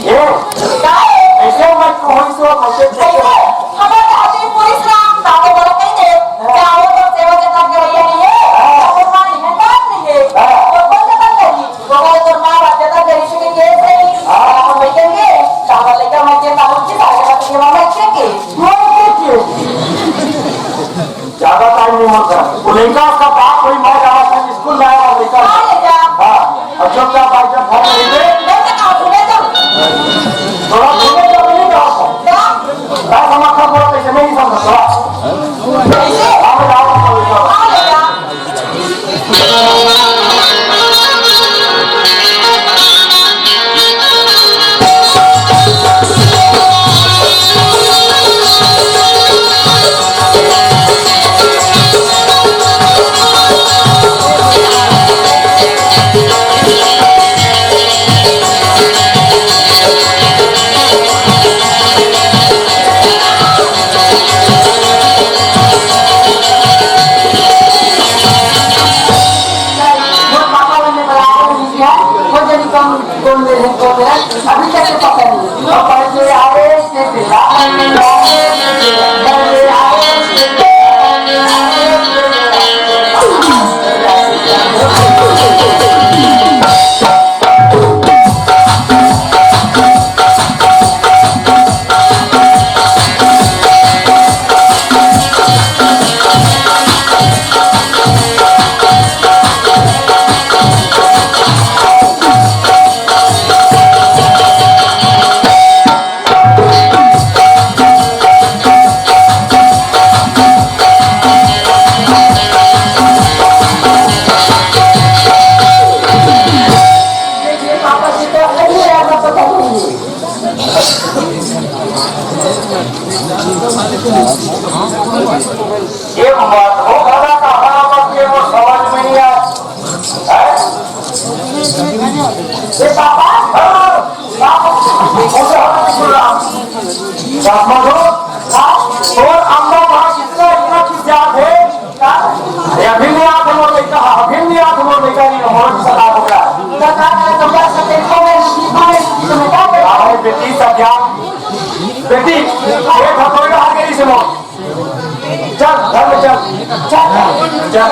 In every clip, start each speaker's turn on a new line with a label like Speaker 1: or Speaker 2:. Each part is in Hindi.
Speaker 1: ये वो लड़का उसका बाप कोई मार रहा था स्कूल में आया लड़का हाँ अच्छा क्या बात जब फोन करेंगे थोड़ा घूमे जब नहीं कहा था समझता पूरा कैसे नहीं समझता अभी तक पता नहीं और पहले आए ये मत हो खाना का हरामत के वो समझ में नहीं आया ये पापा और अम्मा वहाँ कितना इतना की जात है अभिन्न आप हम लोग देखा अभिन्न आप हम लोग देखा नहीं हमारे सदा हो गया बेटी सब ध्यान बेटी एक हथौड़ा आ गई सुनो चल घर में चल चल चल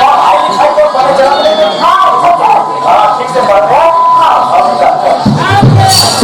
Speaker 1: और आई लिखाई तो पढ़े चला लेते हाँ ठीक से पढ़ रहे हाँ अभी जाते हैं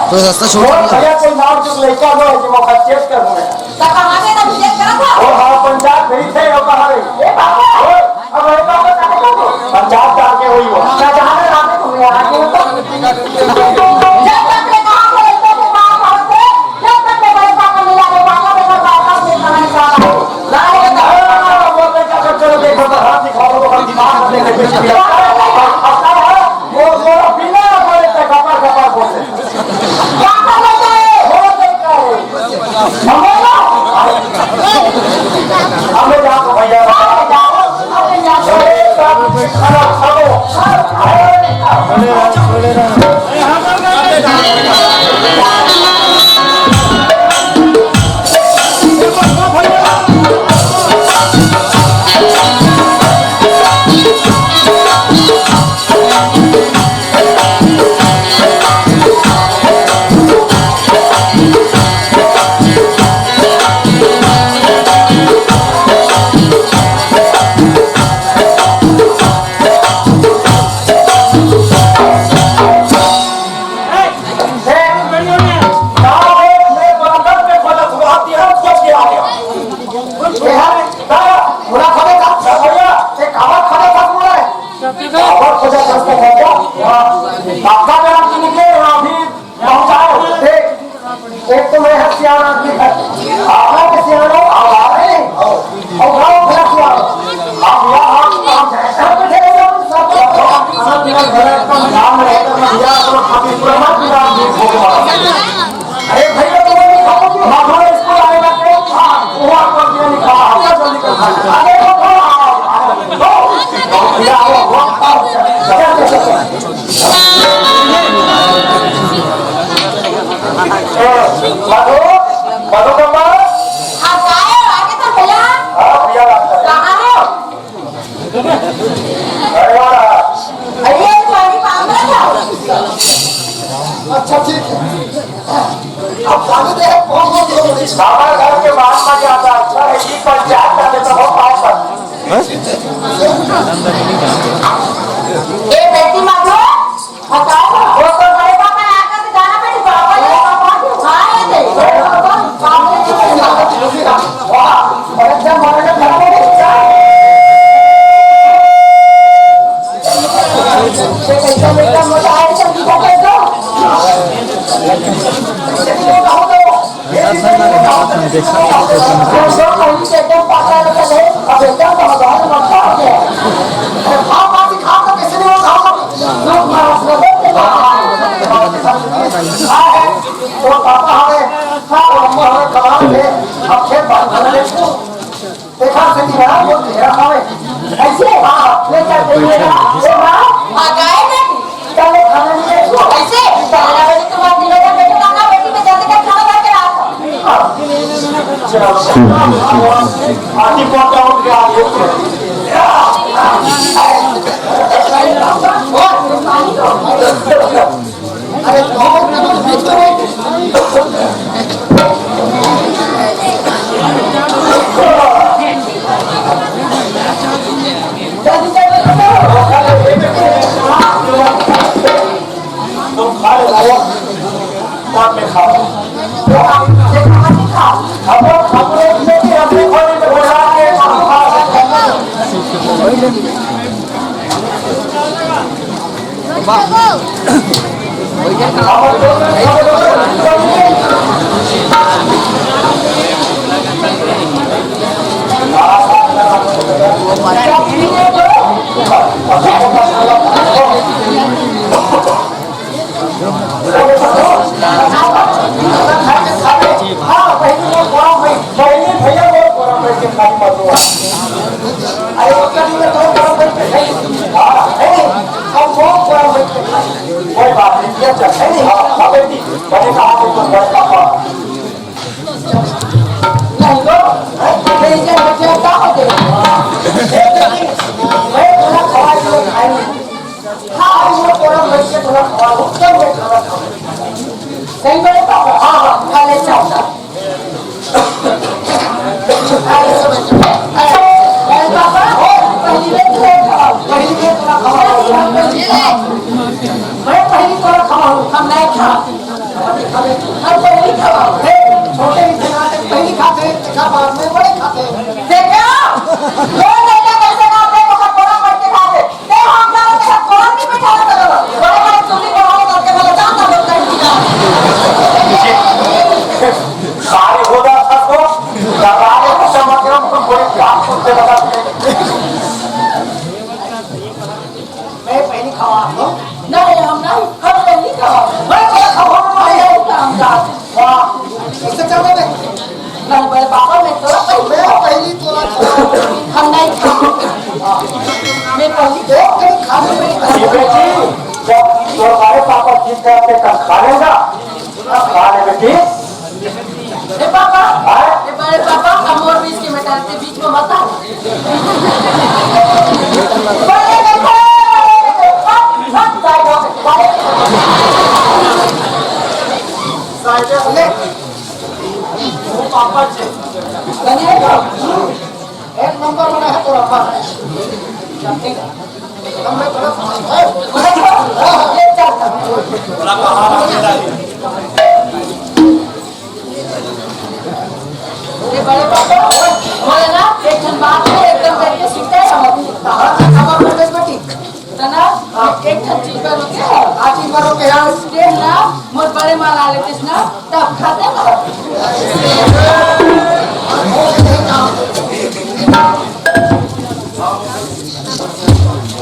Speaker 2: तो रास्ता छोड़
Speaker 1: भैया कोई नाम चुक लड़का हो जो मौका चेक कर रहे हैं
Speaker 3: कहां से ना चेक करा था
Speaker 1: और हां पंजाब भेज थे और कहां रे ए बाबा मधु मधुकम्मा
Speaker 2: आप आए हो आगे तो भैया
Speaker 1: भैया
Speaker 2: कहाँ हो
Speaker 1: अरे वाला
Speaker 2: अरे तुम्हारी काम था
Speaker 3: अच्छा ठीक है अब पानी दे
Speaker 1: बाबा घर के बाद में जाता अच्छा है कि पंचायत का तो हो पास
Speaker 2: ए बेटी मधु बताओ वो तो बड़े पापा ने आकर के गाना पे पापा ने पापा को खाए थे
Speaker 3: और जब मरे खड़ा हो गया
Speaker 2: से कैसा बेटा मोटा है सब को कर दो ऐसे ले चलते हैं आ गए बेटी चलो खाना नहीं ऐसे चलना बेटी तुम्हारे दिनों का बेटा खाना बेटी में जल्दी का खाना बना के लाओ
Speaker 1: आदि पहुंचा उठ गया
Speaker 3: अरे बहुत बीच में
Speaker 1: तुम खा ले लाओ बाद में खाओ अब अपने अपने खोली में घुसा के कोई बात नहीं ये चल है हाँ बेटी बने का हाथ ऊपर बढ़ पापा
Speaker 2: नहीं लो मेरी जान बच्चे क्या होते मैं थोड़ा खवाई लो खाई हाँ वो थोड़ा बच्चे थोड़ा खवाओ सब मैं थोड़ा खाऊं सही बोले पापा हाँ हाँ खा ले चाहता पापा पहली में थोड़ा खवाओ पहली में थोड़ा खवाओ मैं पहली थोड़ा खवाऊं हम नहीं खा हम पहली खवाओ
Speaker 3: छोटे भी खाते पहली खाते बाद में बड़े खाते
Speaker 2: देखो दो लड़के कैसे खाते हैं तो थोड़ा बढ़ के खाते ते हम लोग के साथ कौन नहीं बिठा रहा था बड़े बड़े चुली पे हो करके बोला जाता लोग
Speaker 1: सारी होदा सबको लगाने को समझ तुम बड़े काम करते बताते
Speaker 3: मैं पहली खवा दो
Speaker 2: नहीं हम पहली खाओ मैं थोड़ा खाओ हम का
Speaker 3: वाह ऐसे चल रहे
Speaker 2: नहीं बड़े पापा मैं थोड़ा पहले
Speaker 3: मैं पहली तोला खवा
Speaker 2: हम नहीं खा मैं पहली
Speaker 3: एक कहीं खाने में
Speaker 1: ये बेटी जब तुम्हारे पापा ठीक करते तब खा लेगा खा ले बेटी
Speaker 2: ए पापा ए बड़े पापा हम और बीच के में डालते बीच में मत आओ बड़े देखो
Speaker 3: ले
Speaker 1: पापा जी
Speaker 3: एक नंबर बना है तो रखा हमने
Speaker 2: ये बड़े पापा बोले ना एक जन बात है एकदम करके सीखते हैं हम प्रदेश में ठीक तना एक जन चीज पर होते हैं आज ही पर होके यहाँ स्टे ना मोर बड़े माल आले किस ना तब खाते ना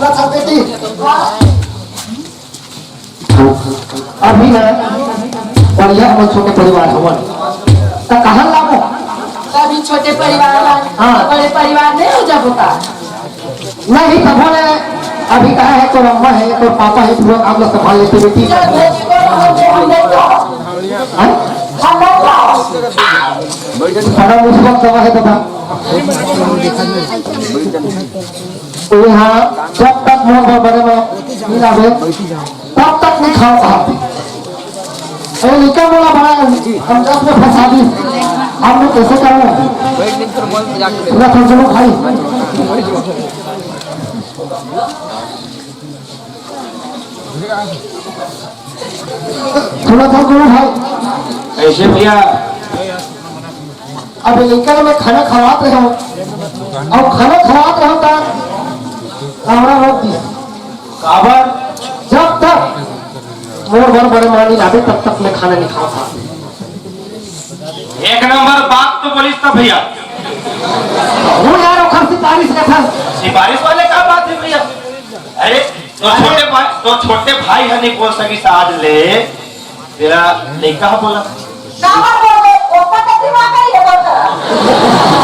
Speaker 3: अच्छा बेटी अभी ना और यह हम छोटे परिवार हवन तो कहाँ लाओ
Speaker 2: कभी छोटे परिवार
Speaker 3: हाँ।
Speaker 2: बड़े परिवार नहीं हो जब होता
Speaker 3: नहीं तब बोले अभी कहा है तो अम्मा है तो पापा है पूरा आप लोग संभाल लेते बेटी
Speaker 2: चल भेजी को हम नहीं कहो
Speaker 3: बड़ा मुसीबत दवा है दादा तो यहाँ जब तक मोर बड़े में नहीं लावे तब तक नहीं खाओ कहा निकल बोला बड़ा हम 10 में फंसा दी हम लोग कैसे करें पूरा चलो भाई थोड़ा सा करो भाई
Speaker 1: ऐसे भैया
Speaker 3: अब निकल में खाना खवाते हो और खाना खवाते हो तो कमरा रोक दिया
Speaker 1: काबर
Speaker 3: जब तक मोर भर बड़े मानी लावे तब तक मैं खाना नहीं खाता
Speaker 1: एक नंबर बात तो बोलिस था भैया
Speaker 3: वो यार ओखर सिफारिश का था
Speaker 1: सिफारिश वाले का बात है भैया अरे तो छोटे भाई है नहीं बोल सकी आज ले तेरा लड़का बोला
Speaker 2: काबर बोल दे ऊपर तक दिमाग नहीं है बोलता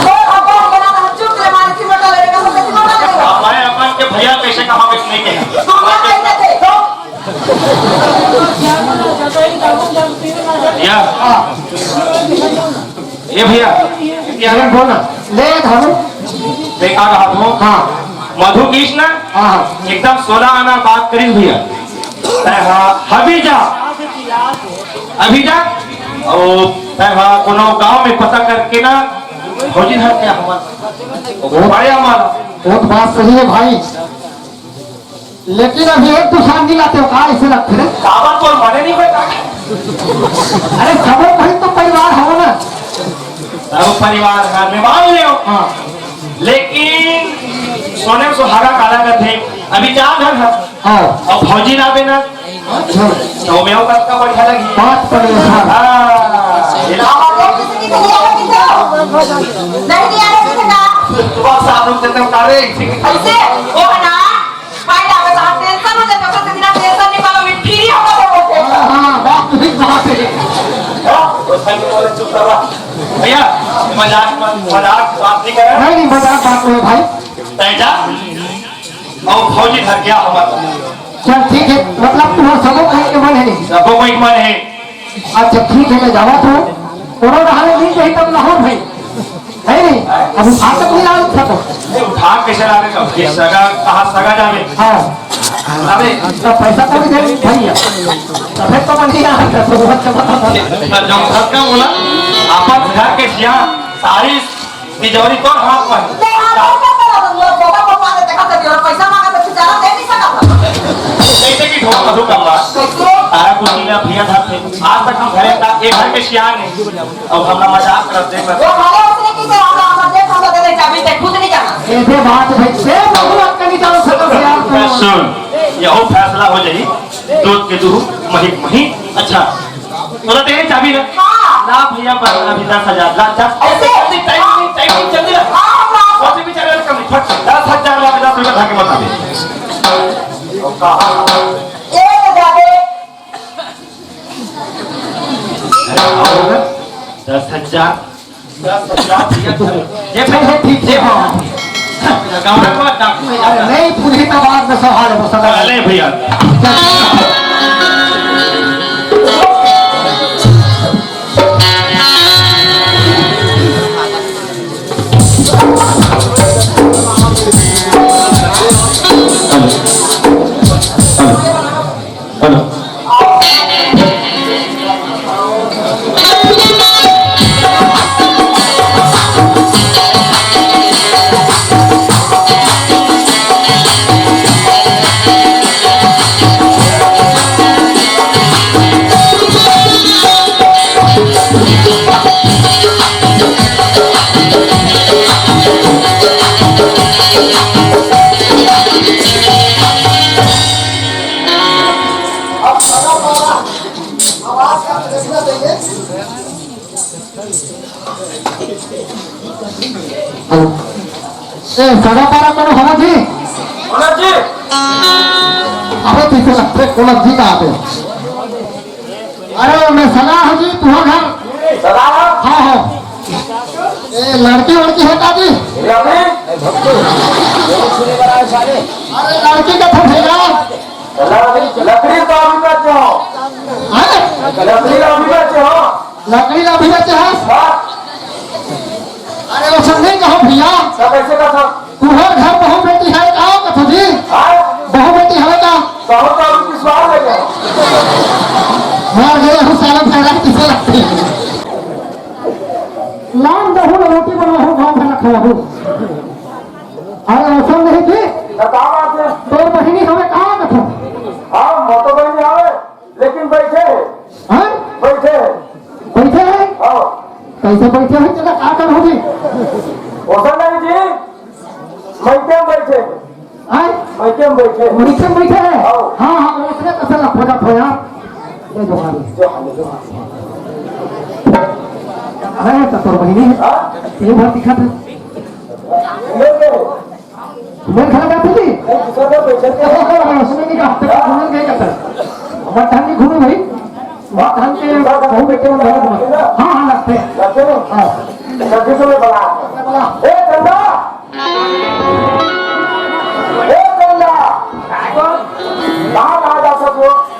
Speaker 2: तो अब बना था चुप ले मार की मोटा लड़का को कैसे मार देगा
Speaker 1: हमारे अपन के भैया कैसे कहा कि नहीं के
Speaker 2: तुम क्या कहते थे
Speaker 1: भैया ये भैया
Speaker 3: यार बोला ले धरो
Speaker 1: देखा कहा तू
Speaker 3: हाँ
Speaker 1: मधु कृष्ण
Speaker 3: हाँ
Speaker 1: एकदम 16 आना बात करी भैया अभी जा और कोनो गांव में पता करके ना भौजी घर क्या हमारा हमारा
Speaker 3: बहुत बात सही है भाई लेकिन अभी एक दूसरा नहीं लाते हो कहा इसे रखते रहे
Speaker 1: काबर को मने नहीं होता
Speaker 3: अरे सब भाई तो परिवार हो ना
Speaker 1: सब परिवार है मैं मान ले
Speaker 3: हाँ
Speaker 1: लेकिन सोने में सुहागा काला का थे अभी जा घर है
Speaker 3: हाँ
Speaker 1: और भौजी ना बेना तो मैं का बढ़िया लगी
Speaker 3: बात पड़े हाँ
Speaker 2: हमारे किसी की नहीं आवे किसे नहीं आवे किसे का
Speaker 1: सुबह सात बजे तक उतारे
Speaker 2: ऐसे ओ ना फायदा में साथ टेंशन हो जाता है बिना टेंशन नहीं पालो फ्री होगा बोलते
Speaker 3: हाँ बात ठीक बात है
Speaker 1: भैया मजाक बात नहीं कर
Speaker 3: नहीं मजाक बात है भाई
Speaker 1: जा और फौजी घर गया हमारा
Speaker 3: चल ठीक है मतलब तुम्हारा सबों का एक मन है नहीं
Speaker 1: सबको कोई मन है
Speaker 3: अच्छा ठीक है मैं जावा तो कोनो रहाने नहीं चाहिए तब लाहौर भाई है नहीं अब उठा तक नहीं ला सको
Speaker 1: उठा कैसे ला रहे कब सगा कहाँ सगा जावे
Speaker 3: हाँ
Speaker 1: अबे
Speaker 3: तो पैसा तो भी दे भैया तबे तो मन नहीं आ रहा तो अच्छा बता
Speaker 1: जो सबका बोला आपन घर के सिया सारी तिजोरी तो हाथ में
Speaker 2: नहीं आप क्या करा लोग बोगा को मारे देखा तो और पैसा मांगा तो बेचारा दे नहीं सका
Speaker 1: कैसे की ठोक मधु कमला
Speaker 2: कैसे
Speaker 1: तारा कुर्सी में भैया था आज तक हम घरे का एक घर के सियान नहीं अब हमरा मजाक करते हैं
Speaker 2: वो भले उसने की से हमरा हमर देख हम दे दे चाबी ते खुद नहीं जाना
Speaker 3: ऐसे बात है से भगवान का नहीं जानो सको यार
Speaker 1: सुन यहो फैसला हो जाई दूध के दूध मही मही अच्छा तो तेरी चाबी ना
Speaker 2: हां
Speaker 1: ना भैया पर अभी 10,000 ला जा
Speaker 2: ऐसे
Speaker 1: टाइम जल्दी ला
Speaker 2: हां
Speaker 1: कौन भी चले कम फट 10,000 ला 10 रुपए धाके बता दे और कहा
Speaker 2: ये जाबे
Speaker 1: 10,000 ये पैसे ठीक है हां गांव में को डाकू है
Speaker 3: नहीं पूरी तो बात में सवाल है सदा
Speaker 1: ले भैया
Speaker 3: सगा पारा कोनो होना जी
Speaker 1: ओनर जी
Speaker 3: अबे पीछे लगते कोनो जी का आते अरे मैं सगा हूँ जी तुम्हारा घर
Speaker 1: सदा
Speaker 3: हाँ हाँ ए लड़की वड़की है का जी
Speaker 1: अरे
Speaker 3: अरे लड़की का तो भेजा
Speaker 1: लकड़ी तो अभी बचे हो लकड़ी अभी बचे हो
Speaker 3: लकड़ी का भी बच्चे है अरे सब नहीं कहो भैया
Speaker 1: सब ऐसे का सब
Speaker 3: तुम्हारे घर बहू बेटी है आओ कथो जी बहू बेटी है का
Speaker 1: बहुत का विश्वास है क्या
Speaker 3: मार गए हम सारा फैला किसे लगते हैं लाम बहू रोटी बनवाहू गाँव में रखा हूँ अरे ऐसा नहीं कि
Speaker 1: बता बात है
Speaker 3: दो महीने हमें कहाँ कथो
Speaker 1: हाँ मोटो भाई नहीं आवे लेकिन बैठे
Speaker 3: हाँ
Speaker 1: बैठे
Speaker 3: बैठे हैं
Speaker 1: हाँ
Speaker 3: कैसे बैठे हैं जगह क्या कर होगी
Speaker 1: होता नहीं जी मैके में बैठे
Speaker 3: हाँ
Speaker 1: मैके में बैठे
Speaker 3: बैठे बैठे हैं
Speaker 1: हाँ।
Speaker 3: हाँ हाँ उसने कैसे लफड़ा खोया ये जो हाल अरे चतुर महीने
Speaker 1: हाँ
Speaker 3: ये बहुत दिखा था
Speaker 1: लेके
Speaker 3: मैं खड़ा बैठे थी
Speaker 1: दूसरे में बैठे थे
Speaker 3: उसने नहीं कहा तक घूमने गए करता हमारे टाइम नहीं घूमे भाई वहाँ टाइम के बहु बेटे में हाँ हाँ लगते हैं
Speaker 1: लगते हैं
Speaker 3: हाँ
Speaker 1: सब्जी को मैं बना ए चंदा कहाँ जा सकते हो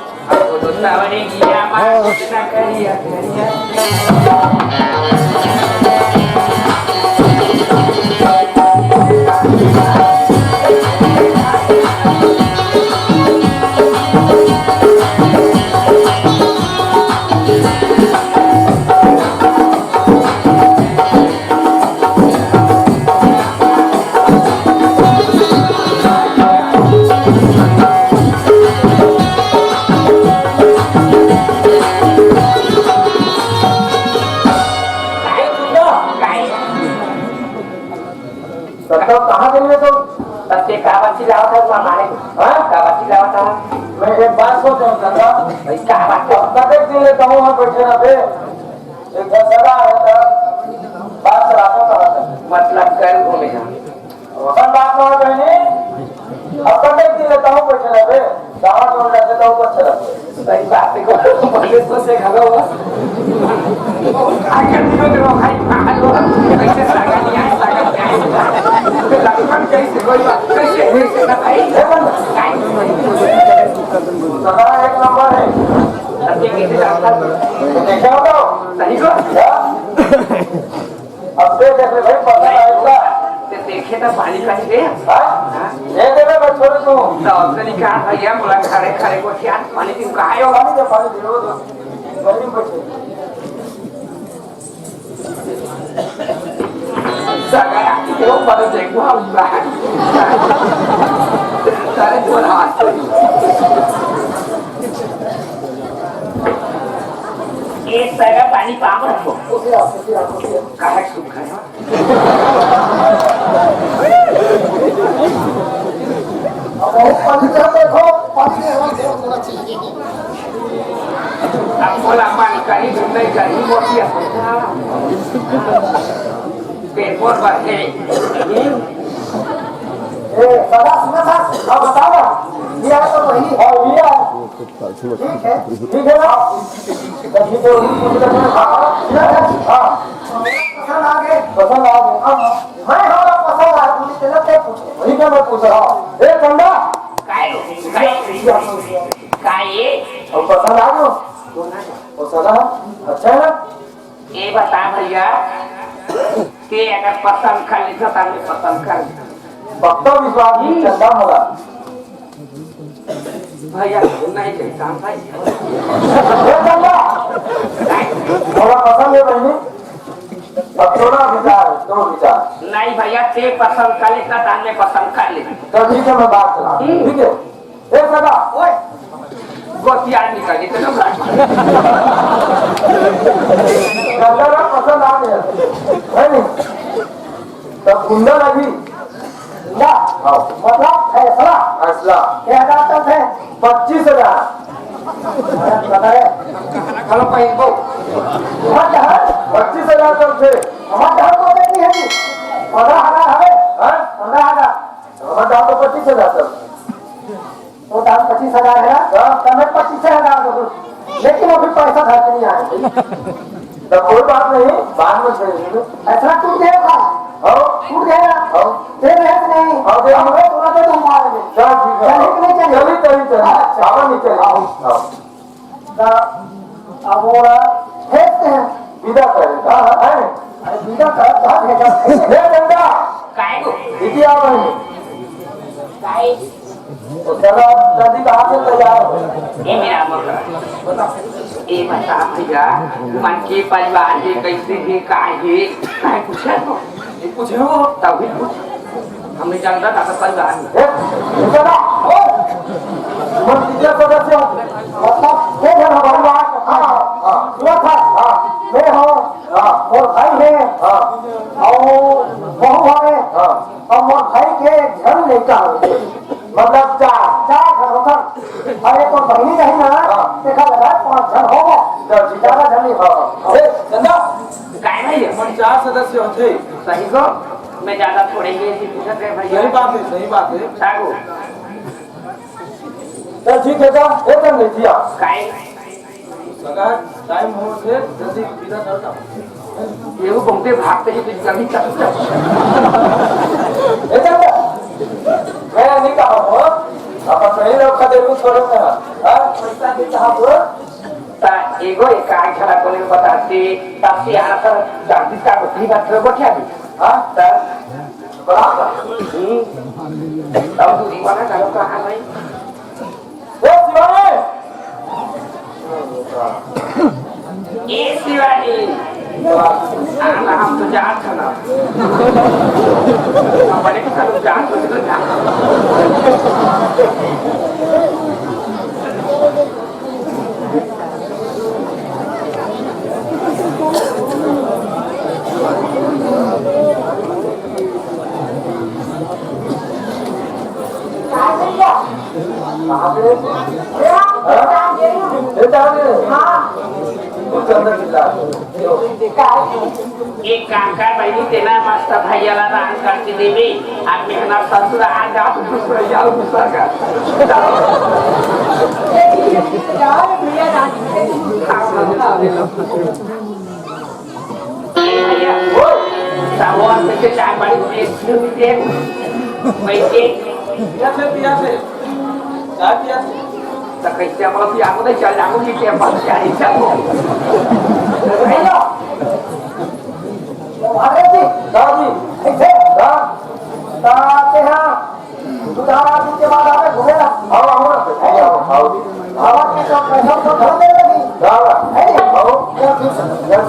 Speaker 1: तब कहाँ के लिए तो
Speaker 4: बच्चे काबाची लावा था हमारे
Speaker 1: हाँ
Speaker 4: काबाची लावा था
Speaker 1: मैं एक बात सोच रहा था
Speaker 4: भाई काबाची
Speaker 1: कतेक दिन लेता हूँ वहाँ बैठे ना पे एक सदा है तब बात चलाता था
Speaker 4: मतलब कर घूमेगा
Speaker 1: रोशन बात ना कहने अब कतेक दिन लेता हूँ बैठे ना पे कहाँ जोड़ जाते तो ऊपर चला
Speaker 4: सही बात को बोले तो से खा लो आकर दिनों के भाई खा लो कैसे सागा नहीं आए सागा नहीं आए लगन कैसे कोई बात कैसे कैसे ना भाई
Speaker 1: सदा एक नंबर है
Speaker 4: अच्छे कैसे जाता
Speaker 1: देखा हो
Speaker 4: सही को
Speaker 1: अब देख ले भाई पता आएगा
Speaker 4: ते देखे तो पानी का दे
Speaker 1: हाँ ये दे मैं छोड़ दूँ
Speaker 4: तो अपने कहा भैया बोला खड़े खड़े को क्या पानी तुम कहाँ हो
Speaker 1: पानी दे दो गरीब बच्चे
Speaker 4: सागा वो पर देखो हम बाहर सारे बोला ये सागा पानी पाम रखो कहाँ सूखा है
Speaker 1: देखो
Speaker 4: अब बोला पानी कहीं घूमने कहीं मोटी पेट पर बढ़े
Speaker 1: ए सदा सुना था अब बताओ ना ये है तो वही है ये है ठीक है ना तभी तो हाँ पसंद आ गए मैं हमारा पसंद आया मुझे तेरा क्या पूछे वही क्या मैं पूछ रहा हूँ ए कंडा
Speaker 4: काय
Speaker 1: और पसंद आ गयो वो सदा अच्छा है ना
Speaker 4: ये बता भैया कि अगर पसंद कर ली तो मैं पसंद कर
Speaker 1: भक्तो विश्वास ही चंदा मला
Speaker 4: भैया नहीं कहता भाई
Speaker 1: ए कंडा थोड़ा पसंद है बहनी अब थोड़ा विचार दो विचार
Speaker 4: नहीं भैया ते पसंद कर ली तो मैं पसंद कर ली
Speaker 1: तो ठीक है मैं बात चला ठीक है ए सदा ओए
Speaker 4: गोती आदमी कर दी तो
Speaker 1: गंदा पसंद आ गया है नहीं तब कुंडा लगी ना मतलब फैसला फैसला क्या जाता है 25,000
Speaker 4: kalau paling bau
Speaker 1: 25,000 तक थे हमारे तो नहीं है 15,000 है 15,000 हमारे तो 25,000 तक तो दाम 25,000 है ना तो मैं 25,000 दो लेकिन अभी पैसा घर नहीं आए तो कोई बात नहीं बाद में चाहिए ऐसा टूट जाएगा टूट जाएगा दे रहे नहीं दे हमें थोड़ा दे तुम मार में चल ठीक है नहीं चली सावन नहीं चली अब वो फेंकते हैं विदा करेगा अरे विदा कर हे गंगा
Speaker 4: काय गो
Speaker 1: इथे आ बहिणी
Speaker 4: काय
Speaker 1: तो चला दादी कहाँ से तैयार हो
Speaker 4: ये मेरा मगर ये बता भैया मन के परिवार के कैसे है काय पूछे तो ये पूछे हो तभी पूछ हमने जानता था परिवार में
Speaker 1: ए चला ओ मन कितने सदस्य मतलब ये है हमारा हां सुना था हां मैं हूं हां और भाई है हां और बहू है हां और मोर भाई के घर लेकर मतलब चार घर होता अरे तो बहनी नहीं ना देखा लगा 5 घर हो गए ज्यादा घर नहीं हो ए चंदा
Speaker 4: काय नहीं है
Speaker 1: मन 4 सदस्य होते
Speaker 4: सही को मैं ज्यादा थोड़े ही पूछते हैं भैया
Speaker 1: सही बात है
Speaker 4: सागो
Speaker 1: चल ठीक है जा एकदम नहीं दिया
Speaker 4: काय
Speaker 1: सगा टाइम हो से जल्दी विदा करता
Speaker 4: ये वो घूमते भागते हैं तो जल्दी चल
Speaker 1: ए चंदा मैं नहीं कहा हो अब सही लोग खाते कुछ छोड़ो ना हां पैसा के कहा हो
Speaker 4: ता एगो एक काय खड़ा कोने बताते तासी आकर जाति का बुद्धि बात रे बैठा भी
Speaker 1: हां
Speaker 4: ता
Speaker 1: बराबर
Speaker 4: तब दूरी वाला करो कहां भाई
Speaker 1: ए शिवानी
Speaker 4: ए शिवानी हम तो जात था ना हम बड़े के साथ जात तो जात
Speaker 1: कहां पे
Speaker 4: एक काका बहिणी तेना मस्त भैयाला दान करते देवी आणि मेहना ससुरा आज जात दुसरा जाऊ दुसरा का
Speaker 2: यार भैया दादी
Speaker 4: भैया हो सावन में चाय पानी देते पैसे
Speaker 1: क्या से क्या किया
Speaker 4: तर कैसे आम्हाला ती अगोदर चाल लागून की ते पाच चाळीस चालू
Speaker 1: हेलो अरे जी दादी ऐसे हां ताते हां सुधारा के बाद आवे घूमेला आओ आवा के तो पैसा तो घर दे लगी दादा है आओ क्या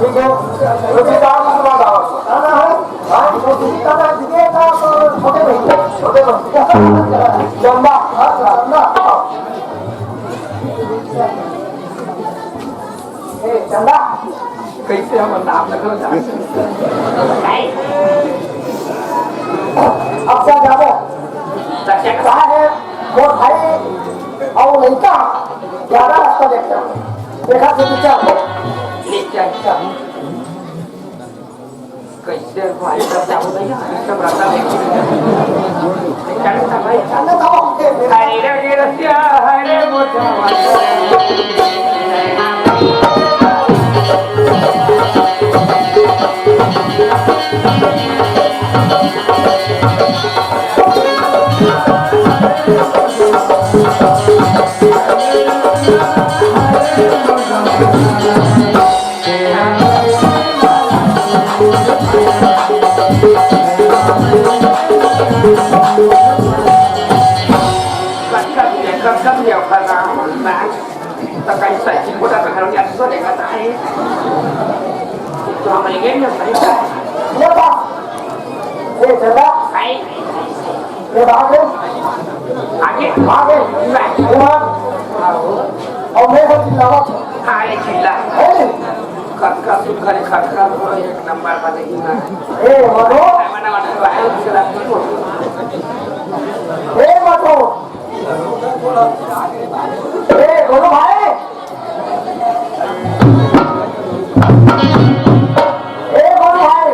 Speaker 1: ठीक है रुपए दाम के बाद आओ आना है हां तो किसी का दिए का छोटे भाई चंदा हां चंदा ए चंदा
Speaker 4: कैसे हम नाम लगल काय
Speaker 1: अब क्या जाबो
Speaker 4: सच्चा
Speaker 1: कहा है वो भाई और लड़का ज्यादा रास्ता देखता देखा तो विचार हो
Speaker 4: लेकर कैसे भाई सब जाओ भैया सब रास्ता चल भाई
Speaker 1: चलने दो
Speaker 4: हरे रे रसिया हरे मोटा Các nhiều khả năng mà ta cảnh sát chỉ có ta phải nhận số để cả tay cho mày ghét nhau phải sai
Speaker 1: ये बात ये चला
Speaker 4: hay
Speaker 1: ये बात है
Speaker 4: आगे
Speaker 1: आगे
Speaker 4: lại
Speaker 1: ये बात और मैं हो चिल्लावा
Speaker 4: hai chỉ là
Speaker 1: है
Speaker 4: खटका सुन करे खटका तो एक नंबर पर नहीं ना
Speaker 1: ए मनो
Speaker 4: mana mana lain sudah
Speaker 1: ए मनो ए बोलो भाई ए बोलो भाई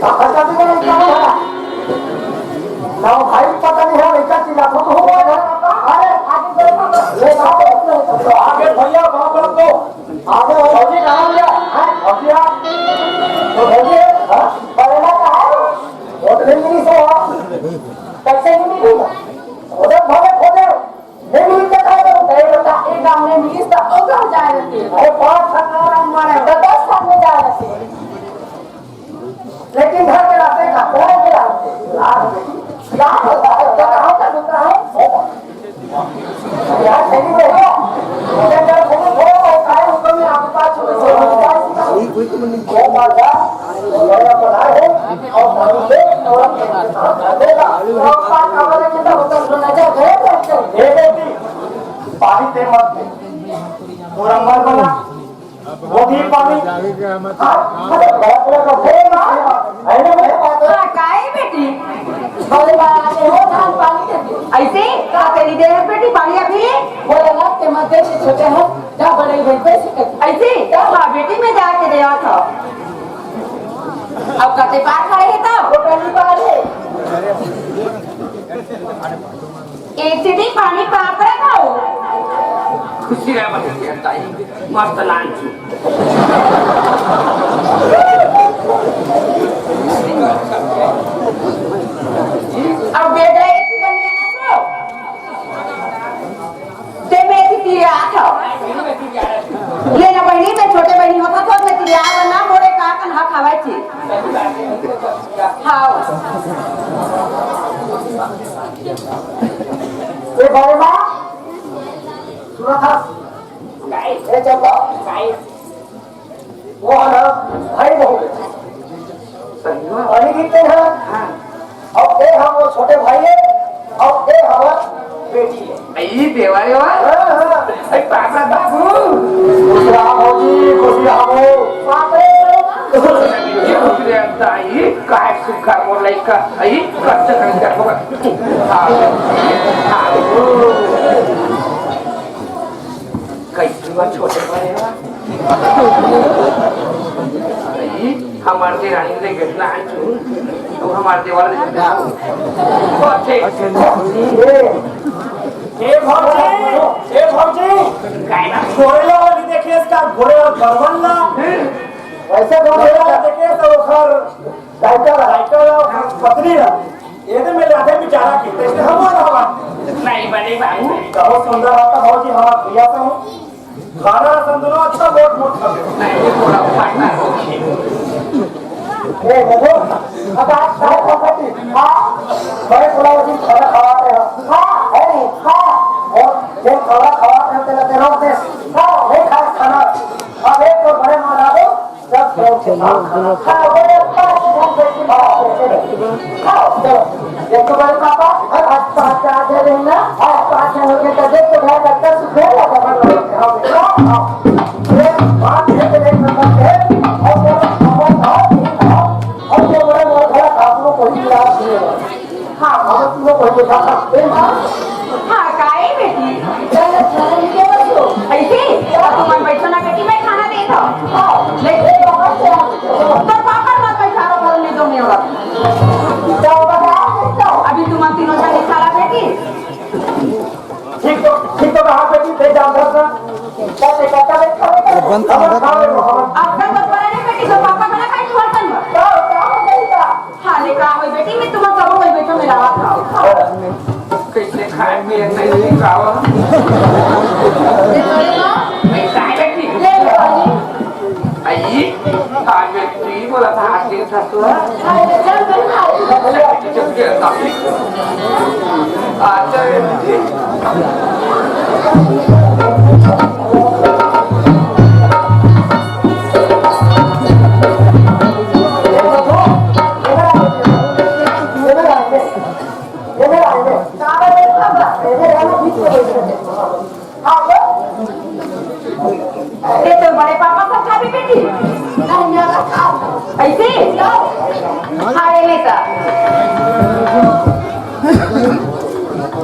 Speaker 1: खर्चा भी नहीं करना ना भाई पता नहीं है लड़का चिल्ला तो हो गया अरे आगे ले आओ आगे भैया वहां पर तो आगे वो भौजी कहां गया है भौजिया तो भौजी हां बड़ेला कहां है वो तो नहीं सो कैसे नहीं मिलेगा उधर भागे खोदे नहीं मिलता कहां तो
Speaker 2: एक बता एक गांव में मिली तो ओ गांव जाए रहती है
Speaker 1: अरे 5 खंड और मारे
Speaker 2: 10 साल में
Speaker 1: वो बाजा बड़ा बनाए है और पानी से और देगा और पानी हमारे कितना होता है सुना जाए दे पानी ते मत पूरा मर बना वो भी पानी अरे बहुत बड़ा है ना है ना
Speaker 2: काय बेटी बोले बाराने हो धान पानी देती ऐसे का तेरी देह बेटी पानी अभी बोले ना के मध्य से छोटे हैं जा बड़े भाई पैसे ऐसे हाँ बेटी में जाके दे था अब कते पार खड़े हैं तब वो पहली बार है एक सीधी पानी पाप रखा हो
Speaker 4: खुशी रह बने ताई मस्त लांची
Speaker 2: अब बेटा एक ही बन गया ना तो ते में थी तेरे आता ये ना बहनी में छोटे बहनी होता तो मैं तेरे आ ना मोरे का कन हा खावाई थी हां
Speaker 1: ये बारे मां सुना था ये जब वो है ना भाई बहू पानी गिरते हैं अब ये हम वो छोटे भाई है अब ये हमारा बेटी है
Speaker 4: आई देवारे वा आई पापा बाबू
Speaker 1: खुश रहो जी खुश रहो
Speaker 2: बाप रे
Speaker 4: ये खुशी रह ताई काय सुखा बोलाई का आई कष्ट कर होगा कैसी बात छोटे बड़े वा हमारे से रानी ने घटना आंचू तो हमारे देवाल ने बहुत थे
Speaker 1: ये भौजी
Speaker 4: काय ना
Speaker 1: घोड़े वाली देखिए इसका घोड़े और गरबन ना वैसे घोड़े वाला देखिए तो खर राइटर पत्नी ना ये तो मेरे आधे बेचारा की तो इसने हमारा
Speaker 4: नहीं बने बाबू
Speaker 1: बहुत सुंदर आता भौजी हमारा प्रिया से हूँ खाना संतुलन अच्छा बहुत मोट कर
Speaker 4: नहीं थोड़ा पढ़ना हो
Speaker 1: ए देखो अब आप साथ पकड़ी हां बड़े फुलावती खाना खवाते हैं हां है नहीं हां और ये खाना खवाते हैं तेरे रोते हां नहीं खा खाना अब एक तो बड़े मार दो सब खाओ बड़े पास हम बेटी खाओ चलो एक तो बड़े पापा आज पाँच आ जाए ना आज पाँच हो गए तो देख तो घर का सुखे लगा बना ये बात है कि एक नंबर है और वो और ये बड़े मोर घर आपको कोई लाभ नहीं है हां हम तुमको कोई देखा सकते हैं
Speaker 2: हां काय बेटी चल चल के बसो ऐसे तुम बैठो ना बेटी मैं खाना दे दो हां लेके बाहर से तो पापा मत बैठा रहो घर में दो नहीं होगा जाओ बता अभी तुम तीनों जने खाला बेटी
Speaker 1: ठीक तो कहां बेटी दे जा अंदर से कैसे कहता है
Speaker 2: आपका बतवाने नहीं बेटी तो पापा बना खाई तू हरकन में हां ले का होई बेटी मैं तुम सब कोई बैठो मेरा बात खाओ
Speaker 4: कैसे खाए पिए नहीं खाओ मैं काय बैठी
Speaker 2: ले लो
Speaker 4: आई आज मैं फ्री बोला था आज के साथ तो
Speaker 2: खाए चल कर खाओ
Speaker 4: जब ये टॉपिक आज
Speaker 2: ये तो बड़े पापा सब खा भी बेटी नहीं यार खाओ ऐसे खाए लेता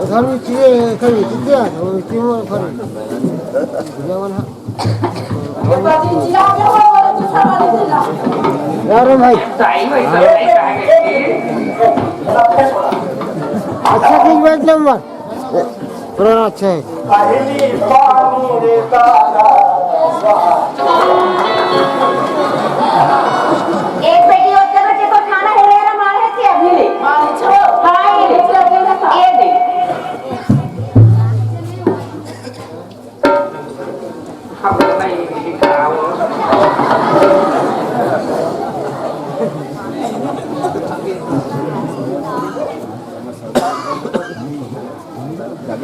Speaker 3: घरवी चीजें खरी चीजें वो चीमों खरी जवन
Speaker 2: ये बाजी चिल्ला के वो वाला दूसरा वाला चिल्ला
Speaker 3: यार भाई
Speaker 4: ताई वैसा नहीं कहेंगे
Speaker 3: अच्छा ठीक बैठ नंबर पुराना अच्छा है
Speaker 1: पहली पानी देता
Speaker 2: एक बेटी और कर के तो खाना है रे मारे थी अभी ले मारे छो हां ये दे
Speaker 4: हम नहीं खाओ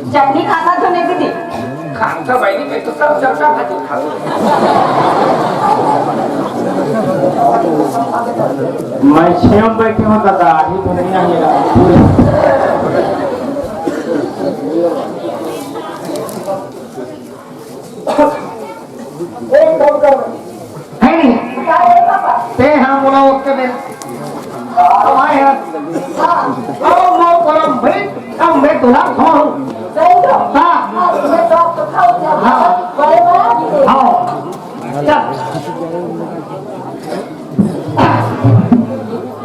Speaker 2: चटनी खाता तो नहीं दीदी
Speaker 4: खान का बैठी में तो सब चर्चा भाजी खाओ
Speaker 1: पीछे हम बैठे हो दादा ही तो नहीं आएगा पूरे
Speaker 2: एक दो कर
Speaker 3: है नहीं
Speaker 2: क्या है पापा
Speaker 3: ते हम बोला ओके दे हमारे यहाँ ओ मो परम भाई अब मैं दूल्हा हूँ
Speaker 2: सही तो
Speaker 3: हाँ
Speaker 2: मैं तो खाओ क्या बड़े बड़ा
Speaker 3: हाँ चल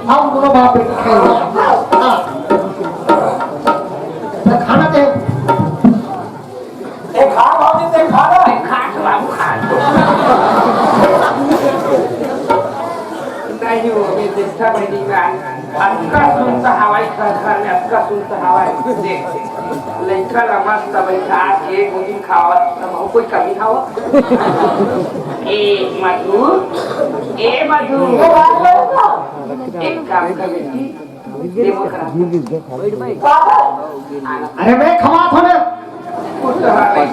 Speaker 3: हम दोनों बाप बेटे खेल हाँ तो खाना दे
Speaker 1: एक खा भाभी से खाना
Speaker 4: खाट बाबू खाट नहीं वो भी देखा मेरी बात अक्का सुनता हवाई घर में अक्का सुनता हवाई देख लड़का लम्बा सब बैठा के गोदी खावत तब कोई कमी खावत ए मधु एक काम कर बेटी देवो करा
Speaker 3: अरे मैं खवा थोड़े
Speaker 4: कुछ रहा नहीं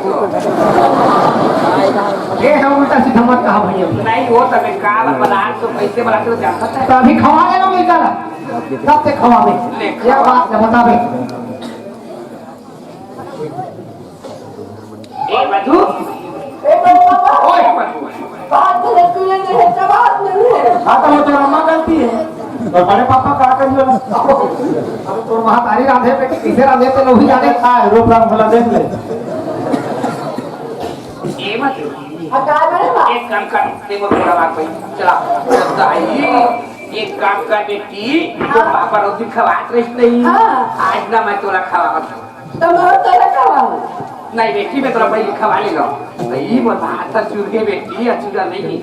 Speaker 3: ये है उल्टा सीधा मत कहा भैया
Speaker 4: नहीं हो तब काल बना तो कैसे बना तो जानता है
Speaker 3: तो अभी खवा लेना मैं कल कब से खवा में क्या बात है बता भाई
Speaker 4: ए मधु
Speaker 2: एक दो पापा
Speaker 4: ओए मधु
Speaker 2: बात तो नहीं है जवाब नहीं है
Speaker 1: हाँ तो वो तो अम्मा गलती है तो बड़े पापा क्या करियो
Speaker 3: अब तो महातारी राधे बेटी किसे राधे ते लोही जाने
Speaker 1: हाँ रूप रंग भला देख ले
Speaker 4: ए मधु
Speaker 2: हटा मेरे पास
Speaker 4: एक काम कर देखो थोड़ा बात भाई चला दाई एक काम कर बेटी तो पापा रोटी खवात रही नहीं आज ना मैं तोला खवा
Speaker 2: तो मैं तो रखा
Speaker 4: नहीं बेटी मैं तोला पहले खवा ले लो नहीं वो भात चूर के बेटी अचूरा नहीं
Speaker 2: नहीं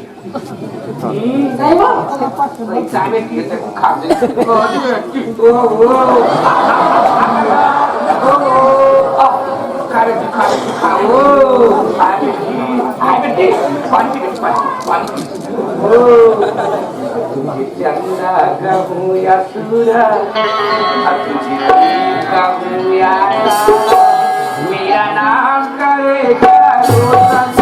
Speaker 2: वो
Speaker 4: नहीं चाय बेटी ते को खा दे ओ खारे खाओ आए बेटी पानी चंदा कहूँ या सूरा कहूँ या मेरा नाम करेगा रोशन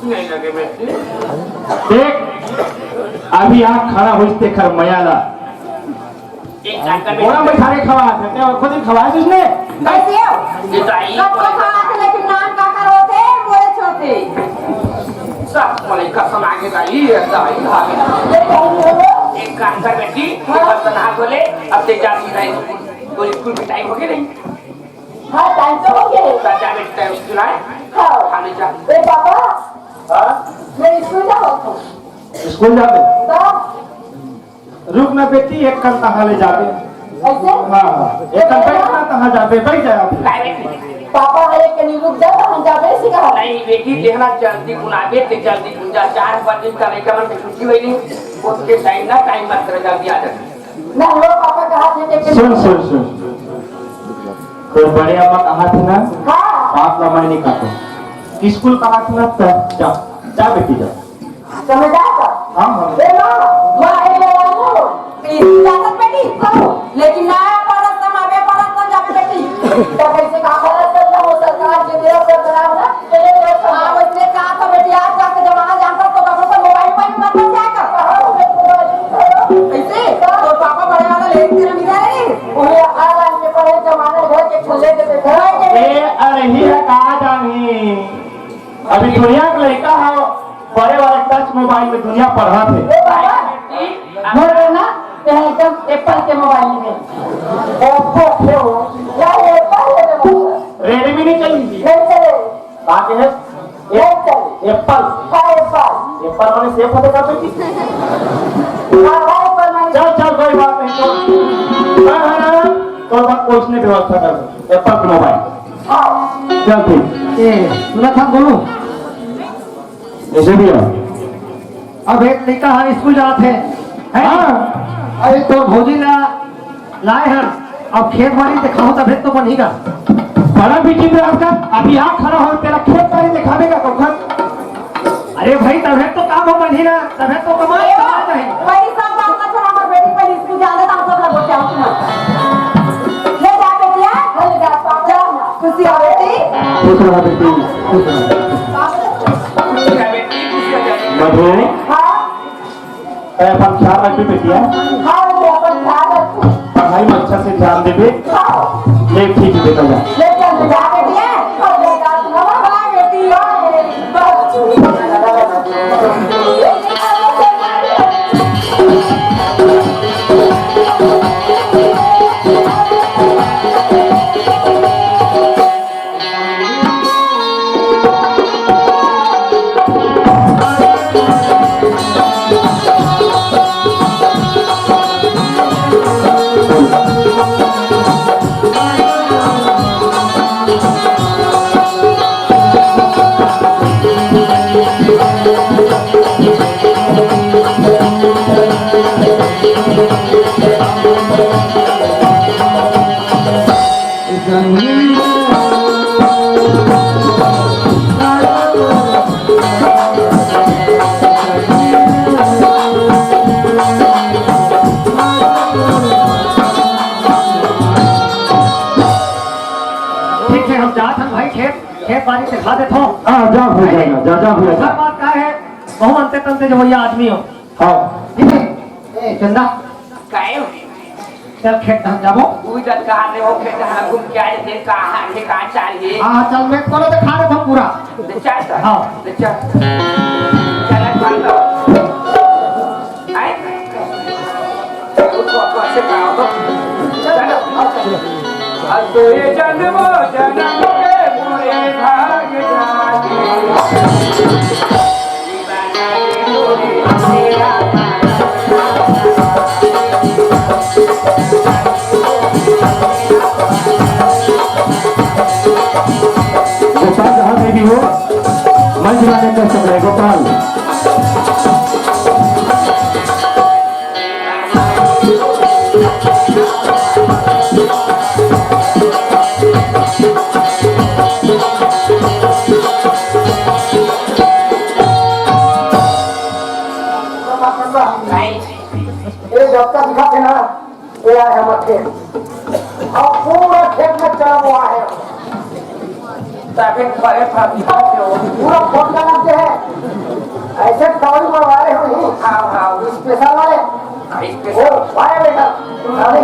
Speaker 4: नहीं लगे बेटी
Speaker 1: देख अभी आप खड़ा हो इसते खर मयाला
Speaker 4: एक काम कर
Speaker 1: बोला मैं थारे खवा था क्या खुद ही खवाया तुझने
Speaker 2: कैसे हो
Speaker 4: बेटी
Speaker 2: सबको खाते लेकिन नाम का करो थे बोले छोटे
Speaker 4: सब मलाई कसम आगे दाई दाई आगे एक काम कर बेटी बर्तन हाथ धोले अब ते जाती रही तो स्कूल की टाइम हो गई नहीं
Speaker 2: हाँ टाइम तो हो गया
Speaker 4: जा बेटी टाइम स्कूल आए
Speaker 2: हाँ
Speaker 4: खाने जा
Speaker 2: ए पापा
Speaker 1: हाँ
Speaker 2: मैं स्कूल जाऊँ
Speaker 1: स्कूल जाते
Speaker 2: तो
Speaker 1: रुक ना बेटी एक कल तहाँ ले जाते
Speaker 2: ऐसे
Speaker 1: हाँ एक कल बैठना तहाँ जाते बैठ जाए आप
Speaker 4: काय बेटी
Speaker 2: पापा हरे कहीं रुक जा हम जाबे सिखा
Speaker 4: नहीं बेटी देखना जल्दी गुनाबे ते जल्दी गुंजा 4 बजे का नहीं कमर से छुट्टी हुई नहीं उसके टाइम ना टाइम मत कर जल्दी आ जा
Speaker 2: ना वो पापा कहा थे लेकिन
Speaker 1: सुन कोई बड़े अम्मा कहा थी ना
Speaker 2: हाँ
Speaker 1: आप लमाई नहीं खाते स्कूल कहा थी ना जा जा बेटी जा
Speaker 2: समझ आता
Speaker 1: हाँ हाँ
Speaker 2: ए माँ ए लो इजाजत बेटी करो लेकिन ना परत समावे परत तो जाबे बेटी तो कैसे का परत करना हो सरकार के मेरा सरकार ना चले तो हां उसने कहा था बेटी आज का जमाना जानता तो बाबा को मोबाइल पर मत क्या कर ऐसे तो पापा बड़े वाला लेके तेरा मिला है उन्हें ऑनलाइन के पढ़े जमाने घर के खुले के घर
Speaker 1: ए अरे ही कहा जानी अभी दुनिया का लड़का है बड़े वाले टच मोबाइल में दुनिया पढ़ा थे
Speaker 2: ए बाबा बोल रहे ना पहले एकदम एप्पल के मोबाइल में ओप्पो क्यों या एप्पल है मोबाइल
Speaker 1: रेडमी नहीं चाहिए
Speaker 2: नहीं चले
Speaker 1: आगे है
Speaker 2: नहीं चले
Speaker 1: एप्पल
Speaker 2: का एप्पल
Speaker 1: एप्पल वाले सेफ होते का बेटी
Speaker 2: हाँ
Speaker 1: बात नहीं तो बात पूछने की व्यवस्था कर एप्पल मोबाइल चल ठीक
Speaker 3: सुना था बोलू
Speaker 1: ऐसे भी है
Speaker 3: अब एक लड़का हम स्कूल जाते हैं अरे तो भौजी लाए हैं अब खेत बाड़ी दिखाओ तब तो बनेगा
Speaker 1: बड़ा विचित्र आपका अभी यहाँ खड़ा हो तेरा खेत बाड़ी दिखावेगा कौन
Speaker 3: अरे भाई तब तो काम हो बनी ना तब तो कमाई नहीं
Speaker 2: वही सब काम का छोड़ा हमारे बेटी पहले स्कूल जाने का सब लोग बोलते हैं ले जा बेटिया ले जा पापा खुशी आ बेटी
Speaker 3: खुश रहा बेटी खुश रहा
Speaker 1: मधु
Speaker 2: हाँ
Speaker 1: अपन ख्याल रखी बेटिया
Speaker 2: हाँ मैं अपन ख्याल रखूं
Speaker 1: पढ़ाई में अच्छा से ध्यान देवे ले ठीक है बेटा जा
Speaker 2: ले चल ले जा बेटिया और ले जा हाँ बेटी
Speaker 3: ठीक है हम जाते हैं भाई खेत बाड़ी दिखा देते हो
Speaker 1: हाँ जा हो जाएगा जा हो
Speaker 3: सब बात क्या है बहु अंते तंते जो भैया आदमी हो
Speaker 1: हाँ
Speaker 3: ठीक है चंदा
Speaker 4: काय
Speaker 3: चल खेत हम जाबो
Speaker 4: उधर कहाँ ने हो खेत हाँ घूम के आए थे कहाँ थे कहाँ चाहिए
Speaker 3: हाँ चल मैं करो तो खा देता हूँ पूरा
Speaker 4: ले चल सर
Speaker 3: हाँ।
Speaker 4: ले चल चल कर लो आए उसको अपने से कहा तो चलो अब तो ये जन्म के पूरे भाग जागे दीवाना के पूरे तेरा
Speaker 1: गोपाल जहाँ में भी हो मंच लाने का सब है गोपाल
Speaker 3: ये जब तक दिखाते ना ये आए हमारे खेत और पूरा खेत में चला हुआ है
Speaker 4: ताकि बड़े फातिहा के हो
Speaker 3: पूरा फोन का लगते हैं ऐसे दवाई बनवाए हुए
Speaker 4: हाँ हाँ
Speaker 3: स्पेशल वाले
Speaker 4: स्पेशल
Speaker 3: वो आए बेटा अरे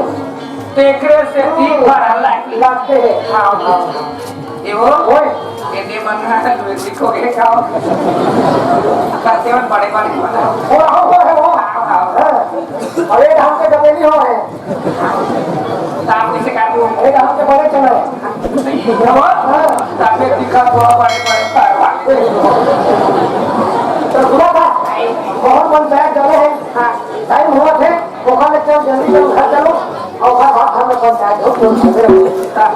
Speaker 4: तेकरे से तीन बार हल्ला
Speaker 3: लगते हैं
Speaker 4: हाँ हाँ ये वो
Speaker 3: ओए
Speaker 4: ये मन है तो लिखोगे खाओ खाते में बड़े बड़े बना
Speaker 3: वो है वो
Speaker 4: हाँ हाँ
Speaker 3: अरे हम के डबेली हो है
Speaker 4: ताप इसे कर दूँ
Speaker 3: अरे हम के बड़े चले
Speaker 4: वो तापे दिखा बहुत बड़े बड़े परवा
Speaker 3: तो सुना था बहुत पंचायत चले हैं टाइम हुआ थे ओखाने चल जल्दी से घर चलो और घर भाग हमें पंचायत हो